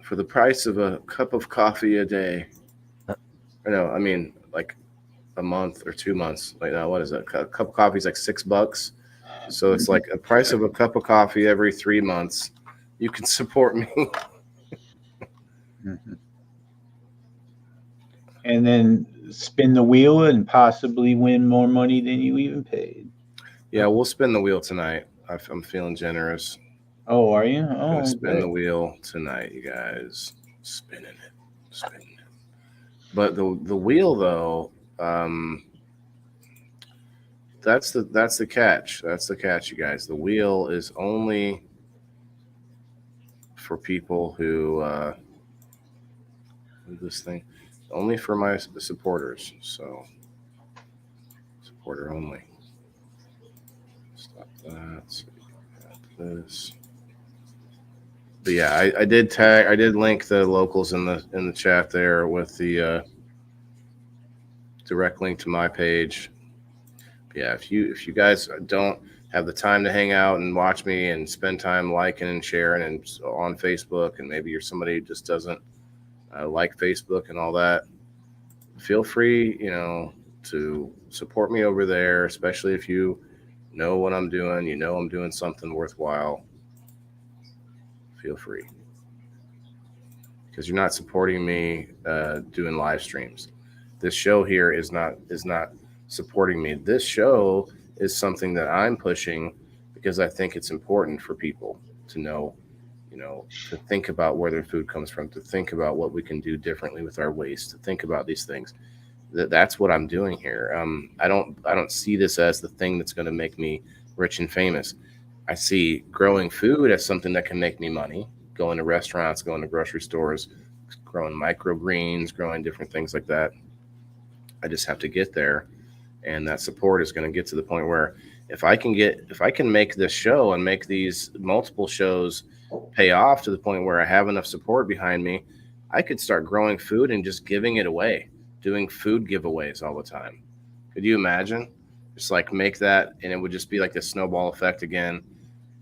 for the price of a cup of coffee a day. No, I mean like a month or 2 months. Like now, what is it? A cup of coffee is like $6. So it's like a price of a cup of coffee every 3 months. You can support me. Mm-hmm. And then spin the wheel and possibly win more money than you even paid. Yeah, we'll spin the wheel tonight. I'm feeling generous. Oh, are you? I'm Oh, gonna spin the good. wheel tonight, you guys. Spinning it. But the wheel though, that's the catch. That's the catch, you guys. The wheel is only for people who this thing, only for my supporters. So supporter only. Stop that. So you got this. But yeah, I did link the locals in the chat there with the direct link to my page. But yeah, if you guys don't have the time to hang out and watch me and spend time liking and sharing and on Facebook, and maybe you're somebody who just doesn't like Facebook and all that, feel free, to support me over there, especially if you know what I'm doing, I'm doing something worthwhile. Feel free. Because you're not supporting me doing live streams. This show here is not supporting me. This show is something that I'm pushing because I think it's important for people to know, to think about where their food comes from, to think about what we can do differently with our waste, to think about these things. That's what I'm doing here. I don't see this as the thing that's going to make me rich and famous. I see growing food as something that can make me money. Going to restaurants, going to grocery stores, growing microgreens, growing different things like that. I just have to get there, and that support is going to get to the point where if I can make this show and make these multiple shows pay off to the point where I have enough support behind me, I could start growing food and just giving it away, doing food giveaways all the time. Could you imagine? Just like make that, and it would just be like the snowball effect again,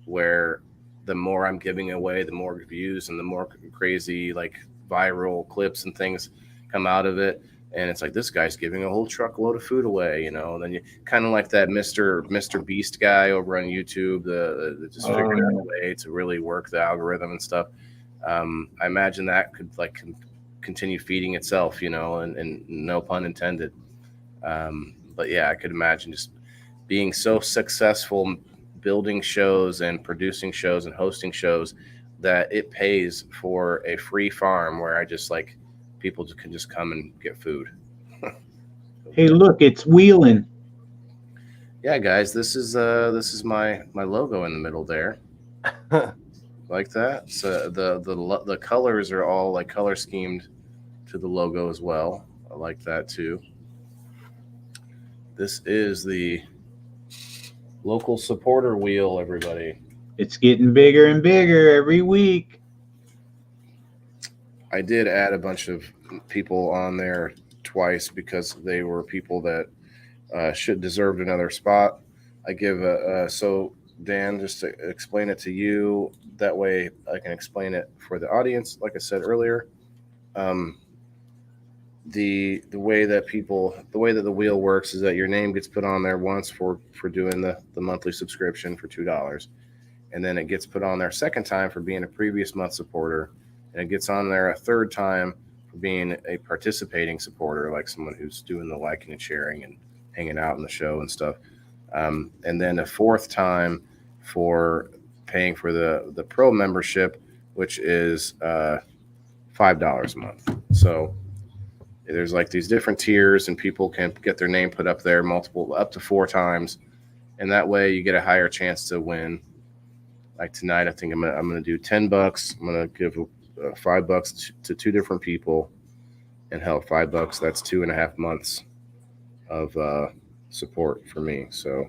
where the more I'm giving away, the more views and the more crazy like viral clips and things come out of it. And it's like, this guy's giving a whole truckload of food away, And then you kind of like that Mr. Beast guy over on YouTube, the just figured out a way to really work the algorithm and stuff. I imagine that could like continue feeding itself, and no pun intended. But yeah, I could imagine just being so successful building shows and producing shows and hosting shows that it pays for a free farm where I just like people can just come and get food. Hey, look, it's wheeling. Yeah, guys, this is my logo in the middle there. Like that. So the colors are all like color schemed to the logo as well. I like that too. This is the local supporter wheel, everybody. It's getting bigger and bigger every week. I did add a bunch of people on there twice because they were people that should deserved another spot. I give so Dan, just to explain it to you, that way I can explain it for the audience. Like I said earlier, the way that the wheel works is that your name gets put on there once for doing the monthly subscription for $2, and then it gets put on there a second time for being a previous month supporter, and it gets on there a third time for being a participating supporter, like someone who's doing the liking and sharing and hanging out in the show and stuff, and then a fourth time for paying for the pro membership, which is $5 a month. So there's like these different tiers, and people can get their name put up there up to 4 times, and that way you get a higher chance to win. Like tonight, I think I'm gonna do $10. I'm gonna give $5 to 2 different people, and hell, $5, that's 2.5 months of support for me. So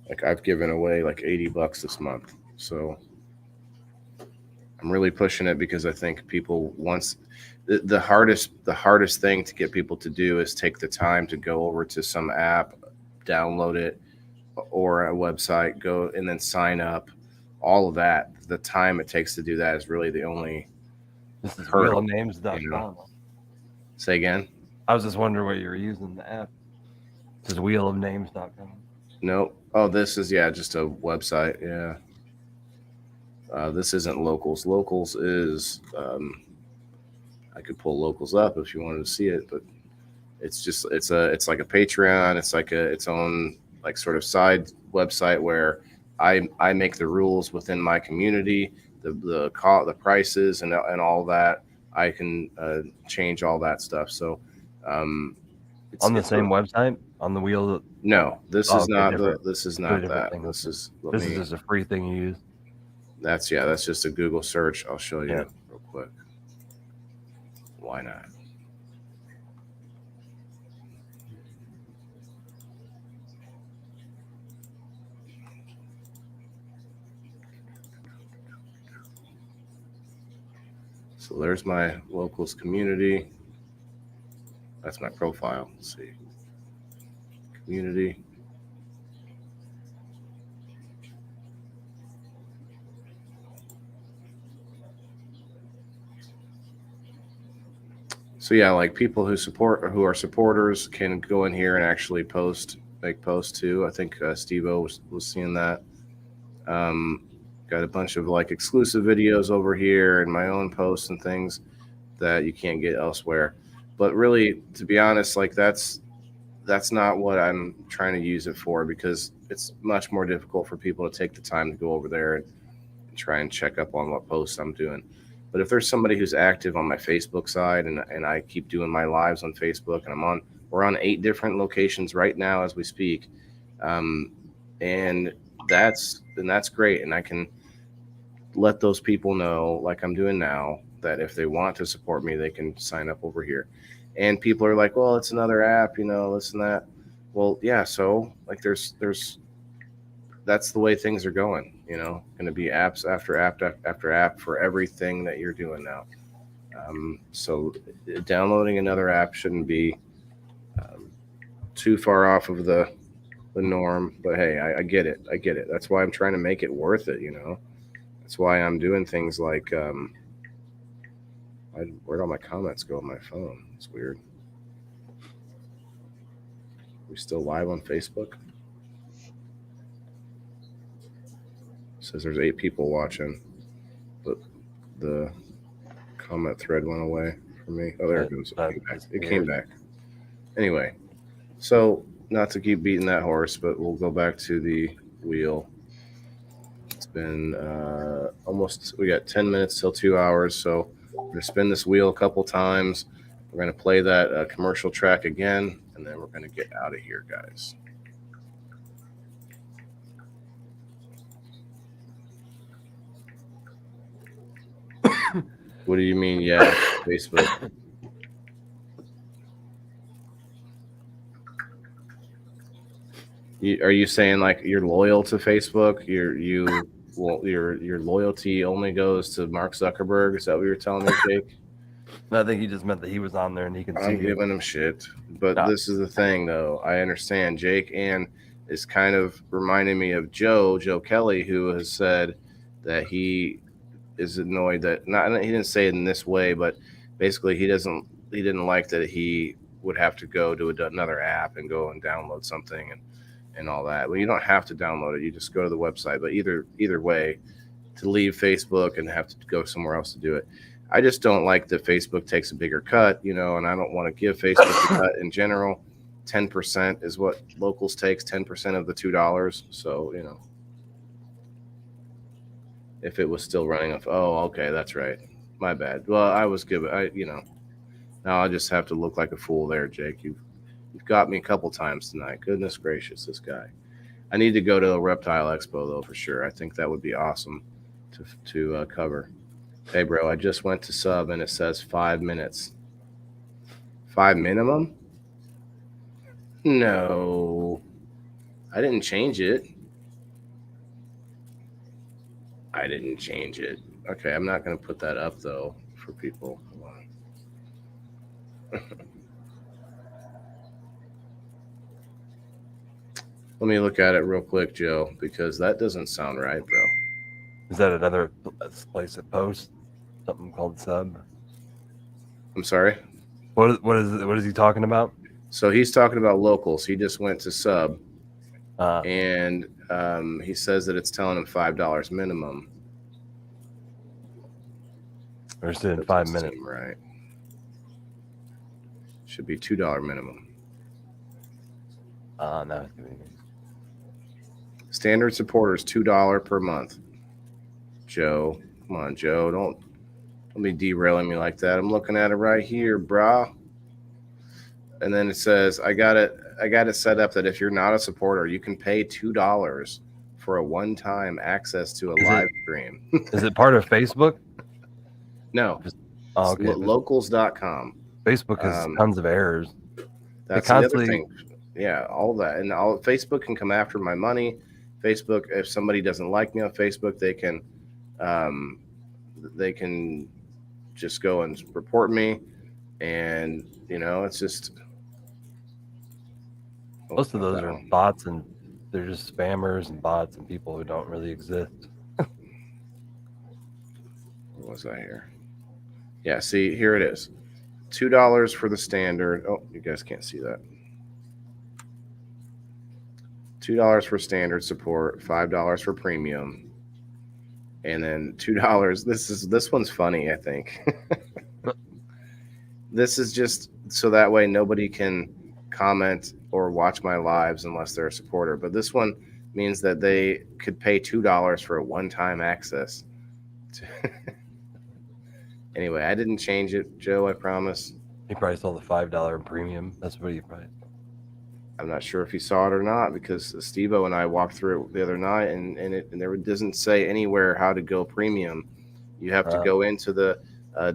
like I've given away like $80 this month. So I'm really pushing it because I think people once the hardest thing to get people to do is take the time to go over to some app, download it, or a website, go and then sign up. All of that, the time it takes to do that is really the only This is hurdle. wheelofnames.com. You know? Say again? I was just wondering what you were using the app. This is wheelofnames.com. Nope. Oh, this is just a website. Yeah. This isn't Locals. Locals is I could pull Locals up if you wanted to see it, but it's like a Patreon. It's like its own like sort of side website where I make the rules within my community, the prices and all that. I can change all that stuff. So on the same website, on the wheel. No, this is not different. this is not that. Thing. This is just a free thing you use. That's just a Google search. I'll show you real quick. Why not? So there's my Locals community. That's my profile. Let's see. Community. So like people who are supporters can go in here and actually make posts too. I think Steve-O was seeing that. Got a bunch of like exclusive videos over here and my own posts and things that you can't get elsewhere. But really, to be honest, like that's not what I'm trying to use it for, because it's much more difficult for people to take the time to go over there and try and check up on what posts I'm doing. But if there's somebody who's active on my Facebook side and I keep doing my lives on Facebook, and we're on 8 different locations right now as we speak. And that's great. And I can let those people know, like I'm doing now, that if they want to support me, they can sign up over here. And people are like, well, it's another app, this and that. Well, yeah. So like there's that's the way things are going, going to be apps after app after app for everything that you're doing now. So downloading another app shouldn't be too far off of the norm, but hey, I get it. That's why I'm trying to make it worth it. That's why I'm doing things like, where'd all my comments go on my phone? It's weird. We still live on Facebook? Says there's 8 people watching, but the comment thread went away for me. Oh, there it goes. It came back. Anyway, so not to keep beating that horse, but we'll go back to the wheel. It's been we got 10 minutes till 2 hours, so we're going to spin this wheel a couple times. We're going to play that commercial track again, and then we're going to get out of here, guys. What do you mean? Yeah, Facebook. Are you saying like you're loyal to Facebook? Your loyalty only goes to Mark Zuckerberg? Is that what you're telling me, Jake? I think he just meant that he was on there and he can see. I'm giving him shit, but This is the thing, though. I understand Jake and is kind of reminding me of Joe Kelly, who has said that he is annoyed that he didn't say it in this way, but basically he didn't like that he would have to go to another app and go and download something and all that. Well, you don't have to download it. You just go to the website. But either way, to leave Facebook and have to go somewhere else to do it. I just don't like that Facebook takes a bigger cut, and I don't want to give Facebook a cut in general. 10% is what Locals takes, 10% of the $2. So, if it was still running off, oh, okay, that's right. My bad. Well, I was giving. Now I just have to look like a fool there, Jake. You've got me a couple times tonight. Goodness gracious, this guy. I need to go to a reptile expo though for sure. I think that would be awesome to cover. Hey, bro, I just went to sub and it says 5 minutes. 5 minimum? No, I didn't change it. Okay, I'm not going to put that up though for people. Hold on. Let me look at it real quick, Joe, because that doesn't sound right, bro. Is that another place that posts something called sub? I'm sorry. What is he talking about? So he's talking about locals. He just went to sub, Uh, and he says that it's telling him $5 minimum. Or is it in Doesn't 5 minutes? seem right. Should be $2 minimum. No. Standard supporters $2 per month. Joe, come on, Joe, don't be derailing me like that. I'm looking at it right here, brah. And then it says, I got it set up that if you're not a supporter, you can pay $2 for a one-time access to a live stream. Is it part of Facebook? No. Oh, okay. Locals.com. Facebook has tons of errors. That's the other thing. Yeah, all that. And Facebook can come after my money. Facebook, if somebody doesn't like me on Facebook, they can just go and report me. And, it's just. Most of those are bots, and they're just spammers and bots and people who don't really exist. What was that here? Yeah, see, here it is. $2 for the standard. Oh, you guys can't see that. $2 for standard support, $5 for premium, and then $2. This one's funny, I think. This is just so that way nobody can comment or watch my lives unless they're a supporter. But this one means that they could pay $2 for a one-time access. Anyway, I didn't change it, Joe, I promise. He probably saw the $5 premium. That's what he probably. I'm not sure if he saw it or not because Steve-O and I walked through it the other night, and there doesn't say anywhere how to go premium. You have to go into the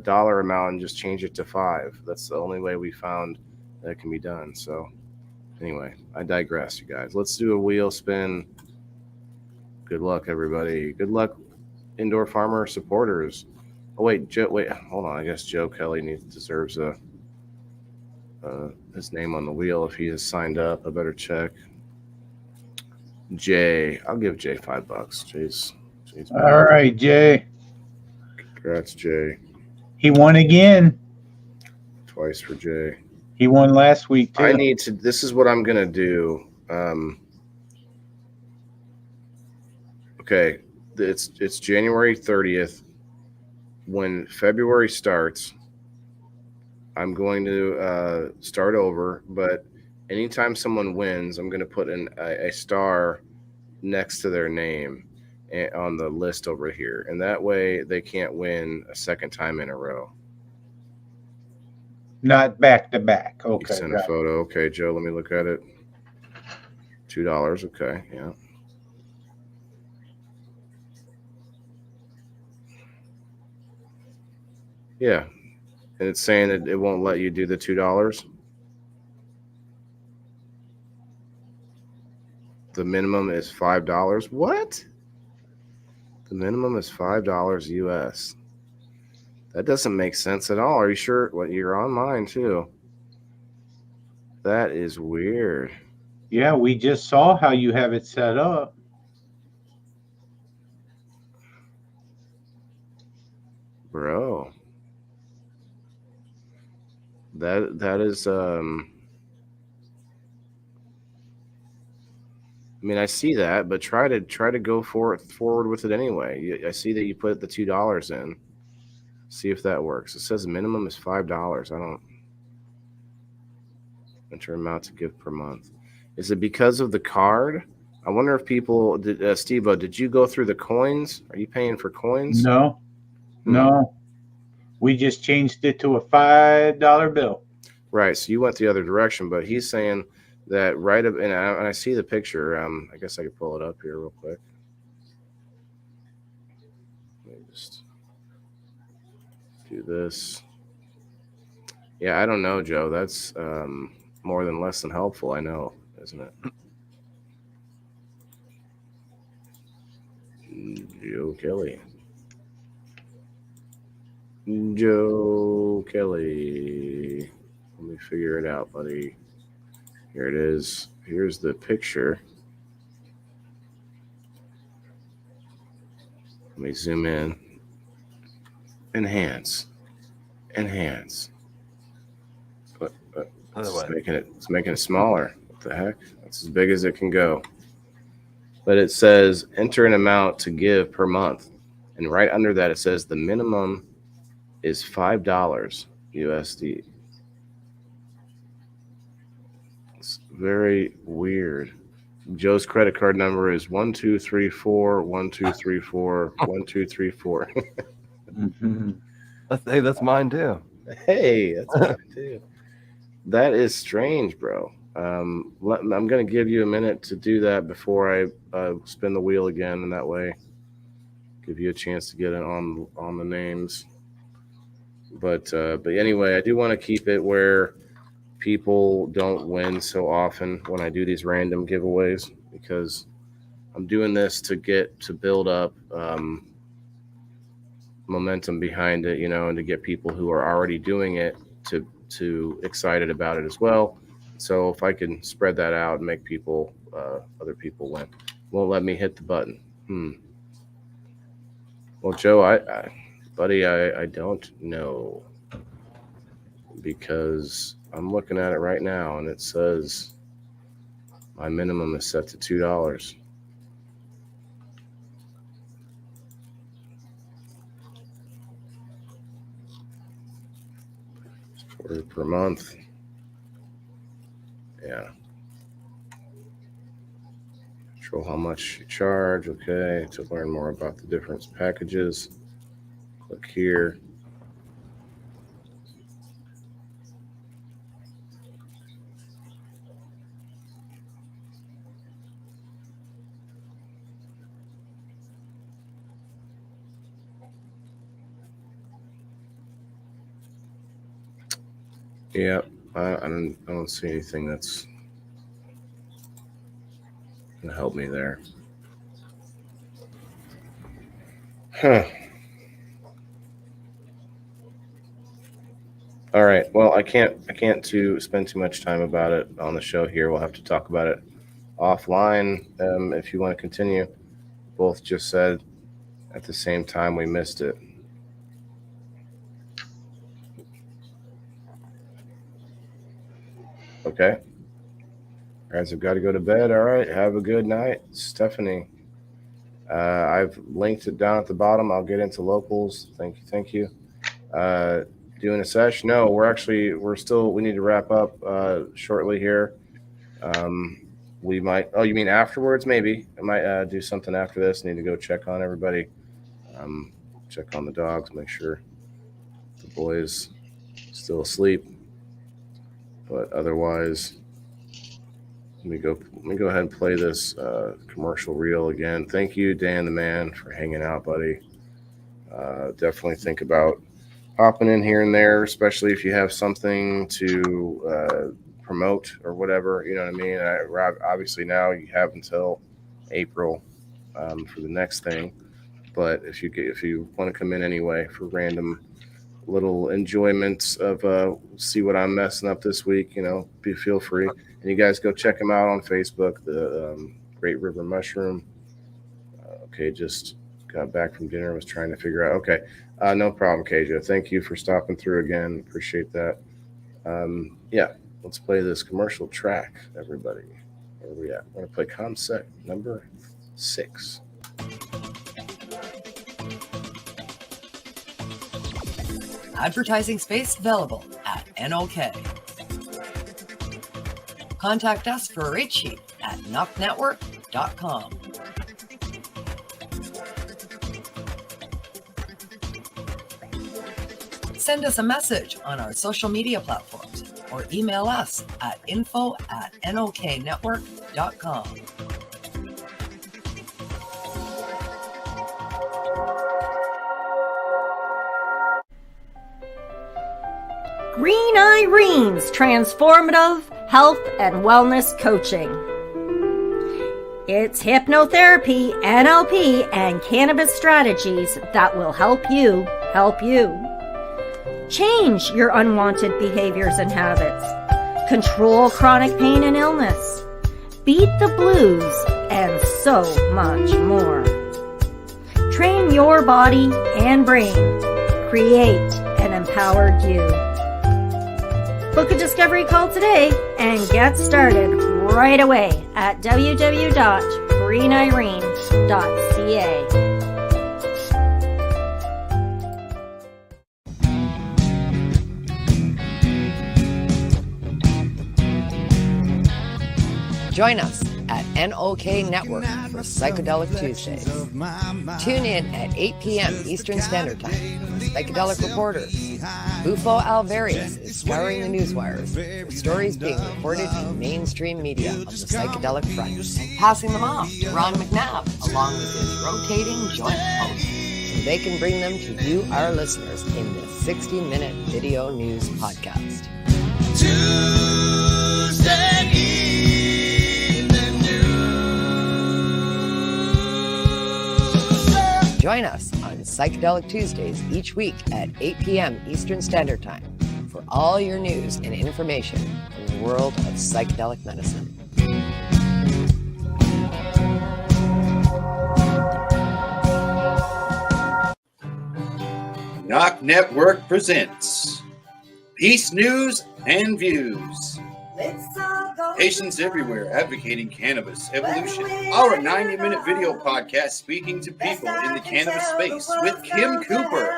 dollar amount and just change it to $5. That's the only way we found that can be done. So anyway, I digress, you guys. Let's do a wheel spin. Good luck, everybody. Good luck, Indoor Farmer supporters. Oh, wait, Joe. Wait, hold on. I guess Joe Kelly deserves his name on the wheel if he has signed up. I better check. Jay, I'll give Jay $5. Jay's all right, Jay. Congrats, Jay. He won again. Twice for Jay. He won last week too. This is what I'm gonna do. Okay, it's January 30th. When February starts, I'm going to start over, but anytime someone wins, I'm going to put a star next to their name on the list over here. And that way they can't win a second time in a row. Not back to back. Okay. You sent a photo. Okay, Joe, let me look at it. $2. Okay, yeah. Yeah. And it's saying that it won't let you do the $2. The minimum is $5. What? The minimum is $5 US. That doesn't make sense at all. Are you sure? Well, you're on mine too. That is weird. Yeah, we just saw how you have it set up. Bro. That is I mean, I see that, but try to go forward with it anyway. I see that you put the $2 in. See if that works. It says minimum is $5. I don't enter amount to give per month. Is it because of the card? I wonder if people did. Steve-O, did you go through the coins? Are you paying for coins? No. We just changed it to a $5 bill. Right. So you went the other direction, but he's saying that right up, and I see the picture. I guess I could pull it up here real quick. Let me just do this. Yeah, I don't know, Joe. That's more than less than helpful. I know, isn't it? Joe Kelly. Joe Kelly. Let me figure it out, buddy. Here it is. Here's the picture. Let me zoom in. Enhance. It's making it smaller. What the heck? That's as big as it can go. But it says enter an amount to give per month. And right under that it says the minimum is $5 USD. It's very weird. Joe's credit card number is 1234 1234 1234. Hey, that's mine too. Hey, that's mine too. That is strange, bro. I'm going to give you a minute to do that before I spin the wheel again, and that way give you a chance to get it on the names. But anyway, I do want to keep it where people don't win so often when I do these random giveaways, because I'm doing this to build up momentum behind it, and to get people who are already doing it to excited about it as well. So if I can spread that out and make people, other people win. Won't let me hit the button. Well, Joe, I don't know, because I'm looking at it right now and it says my minimum is set to $2. Per month. Yeah. Control how much you charge. Okay. To learn more about the different packages, click here. Yeah, I don't see anything that's gonna help me there. Huh. All right. Well, I can't spend too much time about it on the show here. We'll have to talk about it offline if you want to continue. Both just said at the same time we missed it. Okay. Guys, I've got to go to bed. All right. Have a good night, Stephanie. I've linked it down at the bottom. I'll get into locals. Thank you. Doing a sesh? No, we need to wrap up shortly here. We might. Oh, you mean afterwards? Maybe I might do something after this. Need to go check on everybody. Check on the dogs. Make sure the boys still asleep. But otherwise, let me go ahead and play this commercial reel again. Thank you, Dan the Man, for hanging out, buddy. Definitely think about hopping in here and there, especially if you have something to promote or whatever. You know what I mean? Obviously now you have until April for the next thing. But if you want to come in anyway for random little enjoyments of see what I'm messing up this week, feel free. And you guys go check them out on Facebook, the Great River Mushroom. Okay, just got back from dinner, was trying to figure out. Okay, no problem, Kejo. Thank you for stopping through again. Appreciate that. Yeah, let's play this commercial track, everybody. Where are we at? We're going to play concept number 6. Advertising space available at NOK. Contact us for a rate sheet at knocknetwork.com. Send us a message on our social media platforms or email us at info@noknetwork.com. Green Irene's transformative health and wellness coaching. It's hypnotherapy, NLP, and cannabis strategies that will help you change your unwanted behaviors and habits, control chronic pain and illness, beat the blues, and so much more. Train your body and brain. Create an empowered you. Book a discovery call today and get started right away at www.greenirene.ca. Join us at NOK Network for Psychedelic Tuesdays. Tune in at 8 p.m. Eastern Standard Time for Psychedelic Reporters. Bufo Alvarius is scouring the newswires for stories being reported in mainstream media on the psychedelic front, and passing them off to Ron McNabb along with his rotating joint host, so they can bring them to you, our listeners, in this 60-minute video news podcast. Tuesday evening news. Join us on Psychedelic Tuesdays each week at 8 p.m. Eastern Standard Time for all your news and information from the world of psychedelic medicine. Knock Network presents Peace News and Views. Patients everywhere advocating cannabis evolution. Our 90-minute video podcast speaking to people in the cannabis space with Kim Cooper.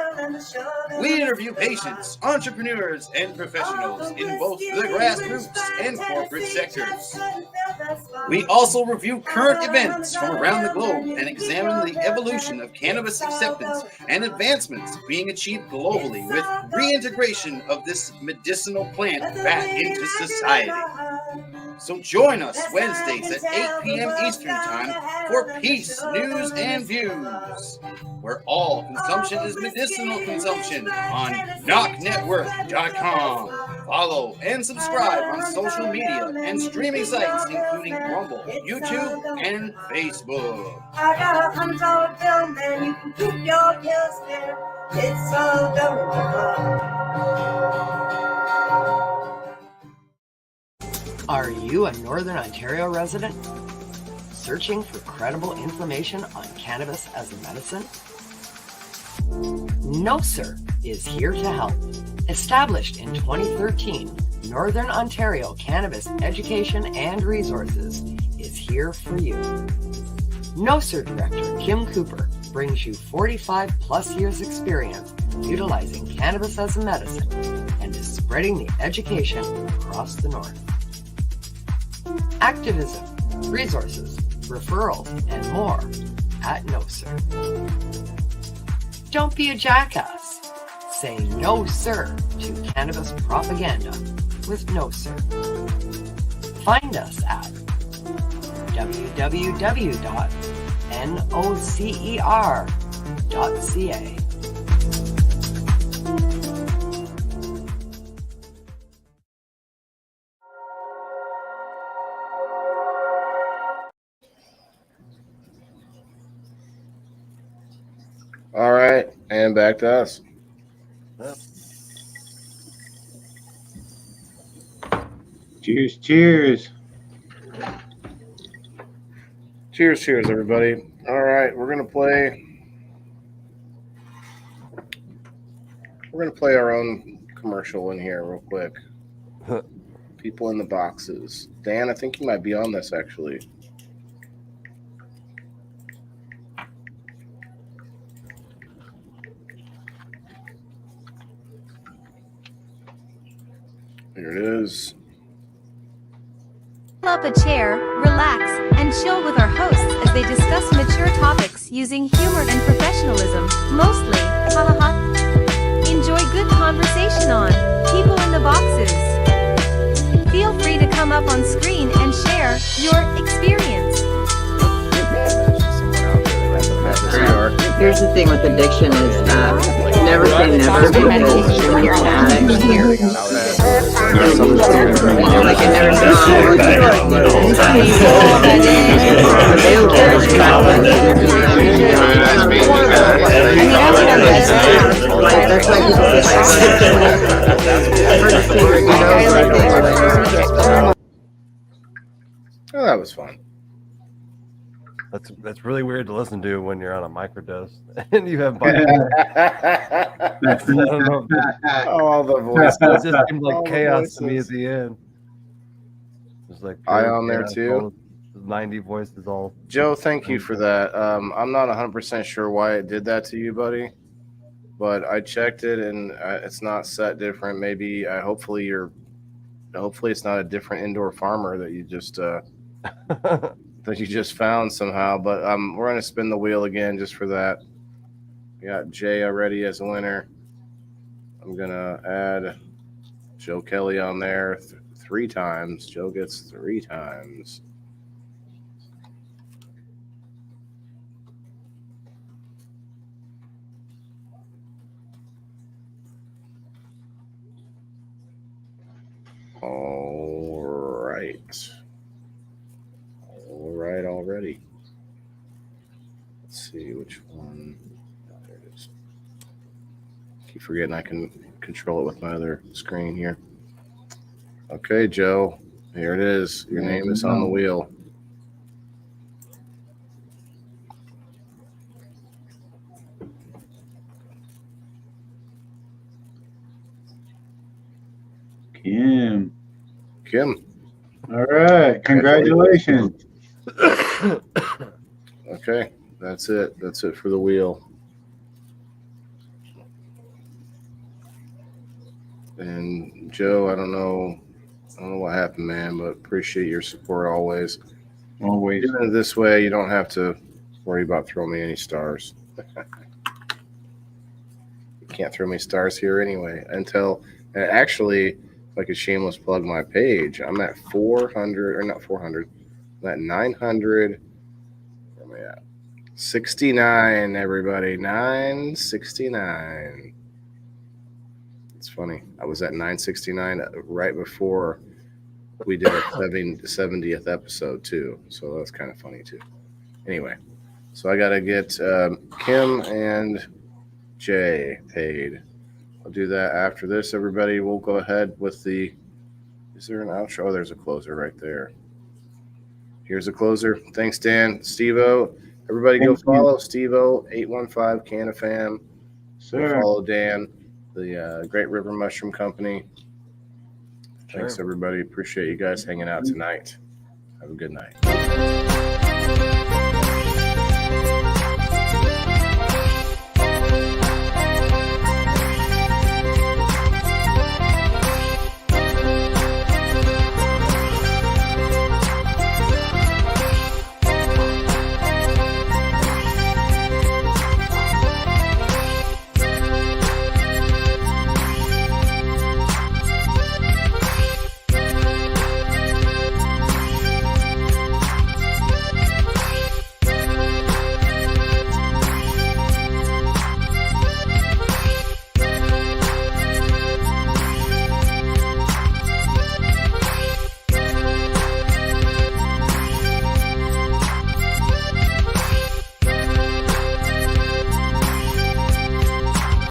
We interview patients, entrepreneurs, and professionals in both the grassroots and corporate sectors. We also review current events from around the globe and examine the evolution of cannabis acceptance and advancements being achieved globally with reintegration of this medicinal plant back into society. So join us Wednesdays at 8 p.m. Eastern Time for Peace, News, and Views, where all consumption is medicinal consumption on knocknetwork.com. Follow and subscribe on social media and streaming sites including Rumble, YouTube, and Facebook. I got a $100 bill, man. You can keep your pills there. It's all done. Are you a Northern Ontario resident searching for credible information on cannabis as a medicine? No Sir is here to help. Established in 2013, Northern Ontario Cannabis Education and Resources is here for you. No Sir Director Kim Cooper brings you 45 plus years experience utilizing cannabis as a medicine and is spreading the education across the North. Activism, resources, referrals, and more at No Sir. Don't be a jackass. Say no sir to cannabis propaganda with No Sir. Find us at www.nocer.ca. All right, and back to us. Cheers, cheers. Cheers, everybody. All right, we're gonna play our own commercial in here real quick. People in the boxes. Dan, I think you might be on this actually. Here it is. Pull up a chair, relax, and chill with our hosts as they discuss mature topics using humor and professionalism, mostly. Ha ha ha. Enjoy good good conversation on. People in the boxes. Feel free to come up on screen and share your experience. There you are. Here's the thing with addiction is never say never, because when you're an addict, like I never said, that's why people Oh, that was fun. That's really weird to listen to when you're on a microdose and you have. Oh, the voice. It just seemed like chaos to me at the end. There's like I on there chaos, too. all the 90 voices all. Joe, thank you for that. I'm not 100% sure why it did that to you, buddy, but I checked it and it's not set different. Maybe hopefully it's not a different indoor farmer that you just found somehow. But we're gonna spin the wheel again just for that. We got Jay already as a winner. I'm gonna add Joe Kelly on there 3 times. Joe gets 3 times. All right already. Let's see which one. Oh, there it is. Keep forgetting I can control it with my other screen here. Okay, Joe, here it is. Your name is on the wheel. Kim. All right. Congratulations. Okay, that's it. That's it for the wheel. And Joe, I don't know what happened, man, but appreciate your support always. Always. Doing it this way, you don't have to worry about throwing me any stars. You can't throw me stars here anyway. Actually, if I could shameless plug my page, I'm at 400, or not 400, I'm at 900. Where am I at? 69, everybody. 969. It's funny. I was at 969 right before we did a 70th episode too. So that's kind of funny too. Anyway, so I got to get Kim and Jay paid. I'll do that after this, everybody. We'll go ahead with the, is there an outro? Oh, there's a closer right there. Here's a closer. Thanks, Dan. Steve-O. Everybody go follow Steve-O, 815 Canafam. Go follow Dan, the Great River Mushroom Company. Thanks, everybody. Appreciate you guys hanging out tonight. Have a good night.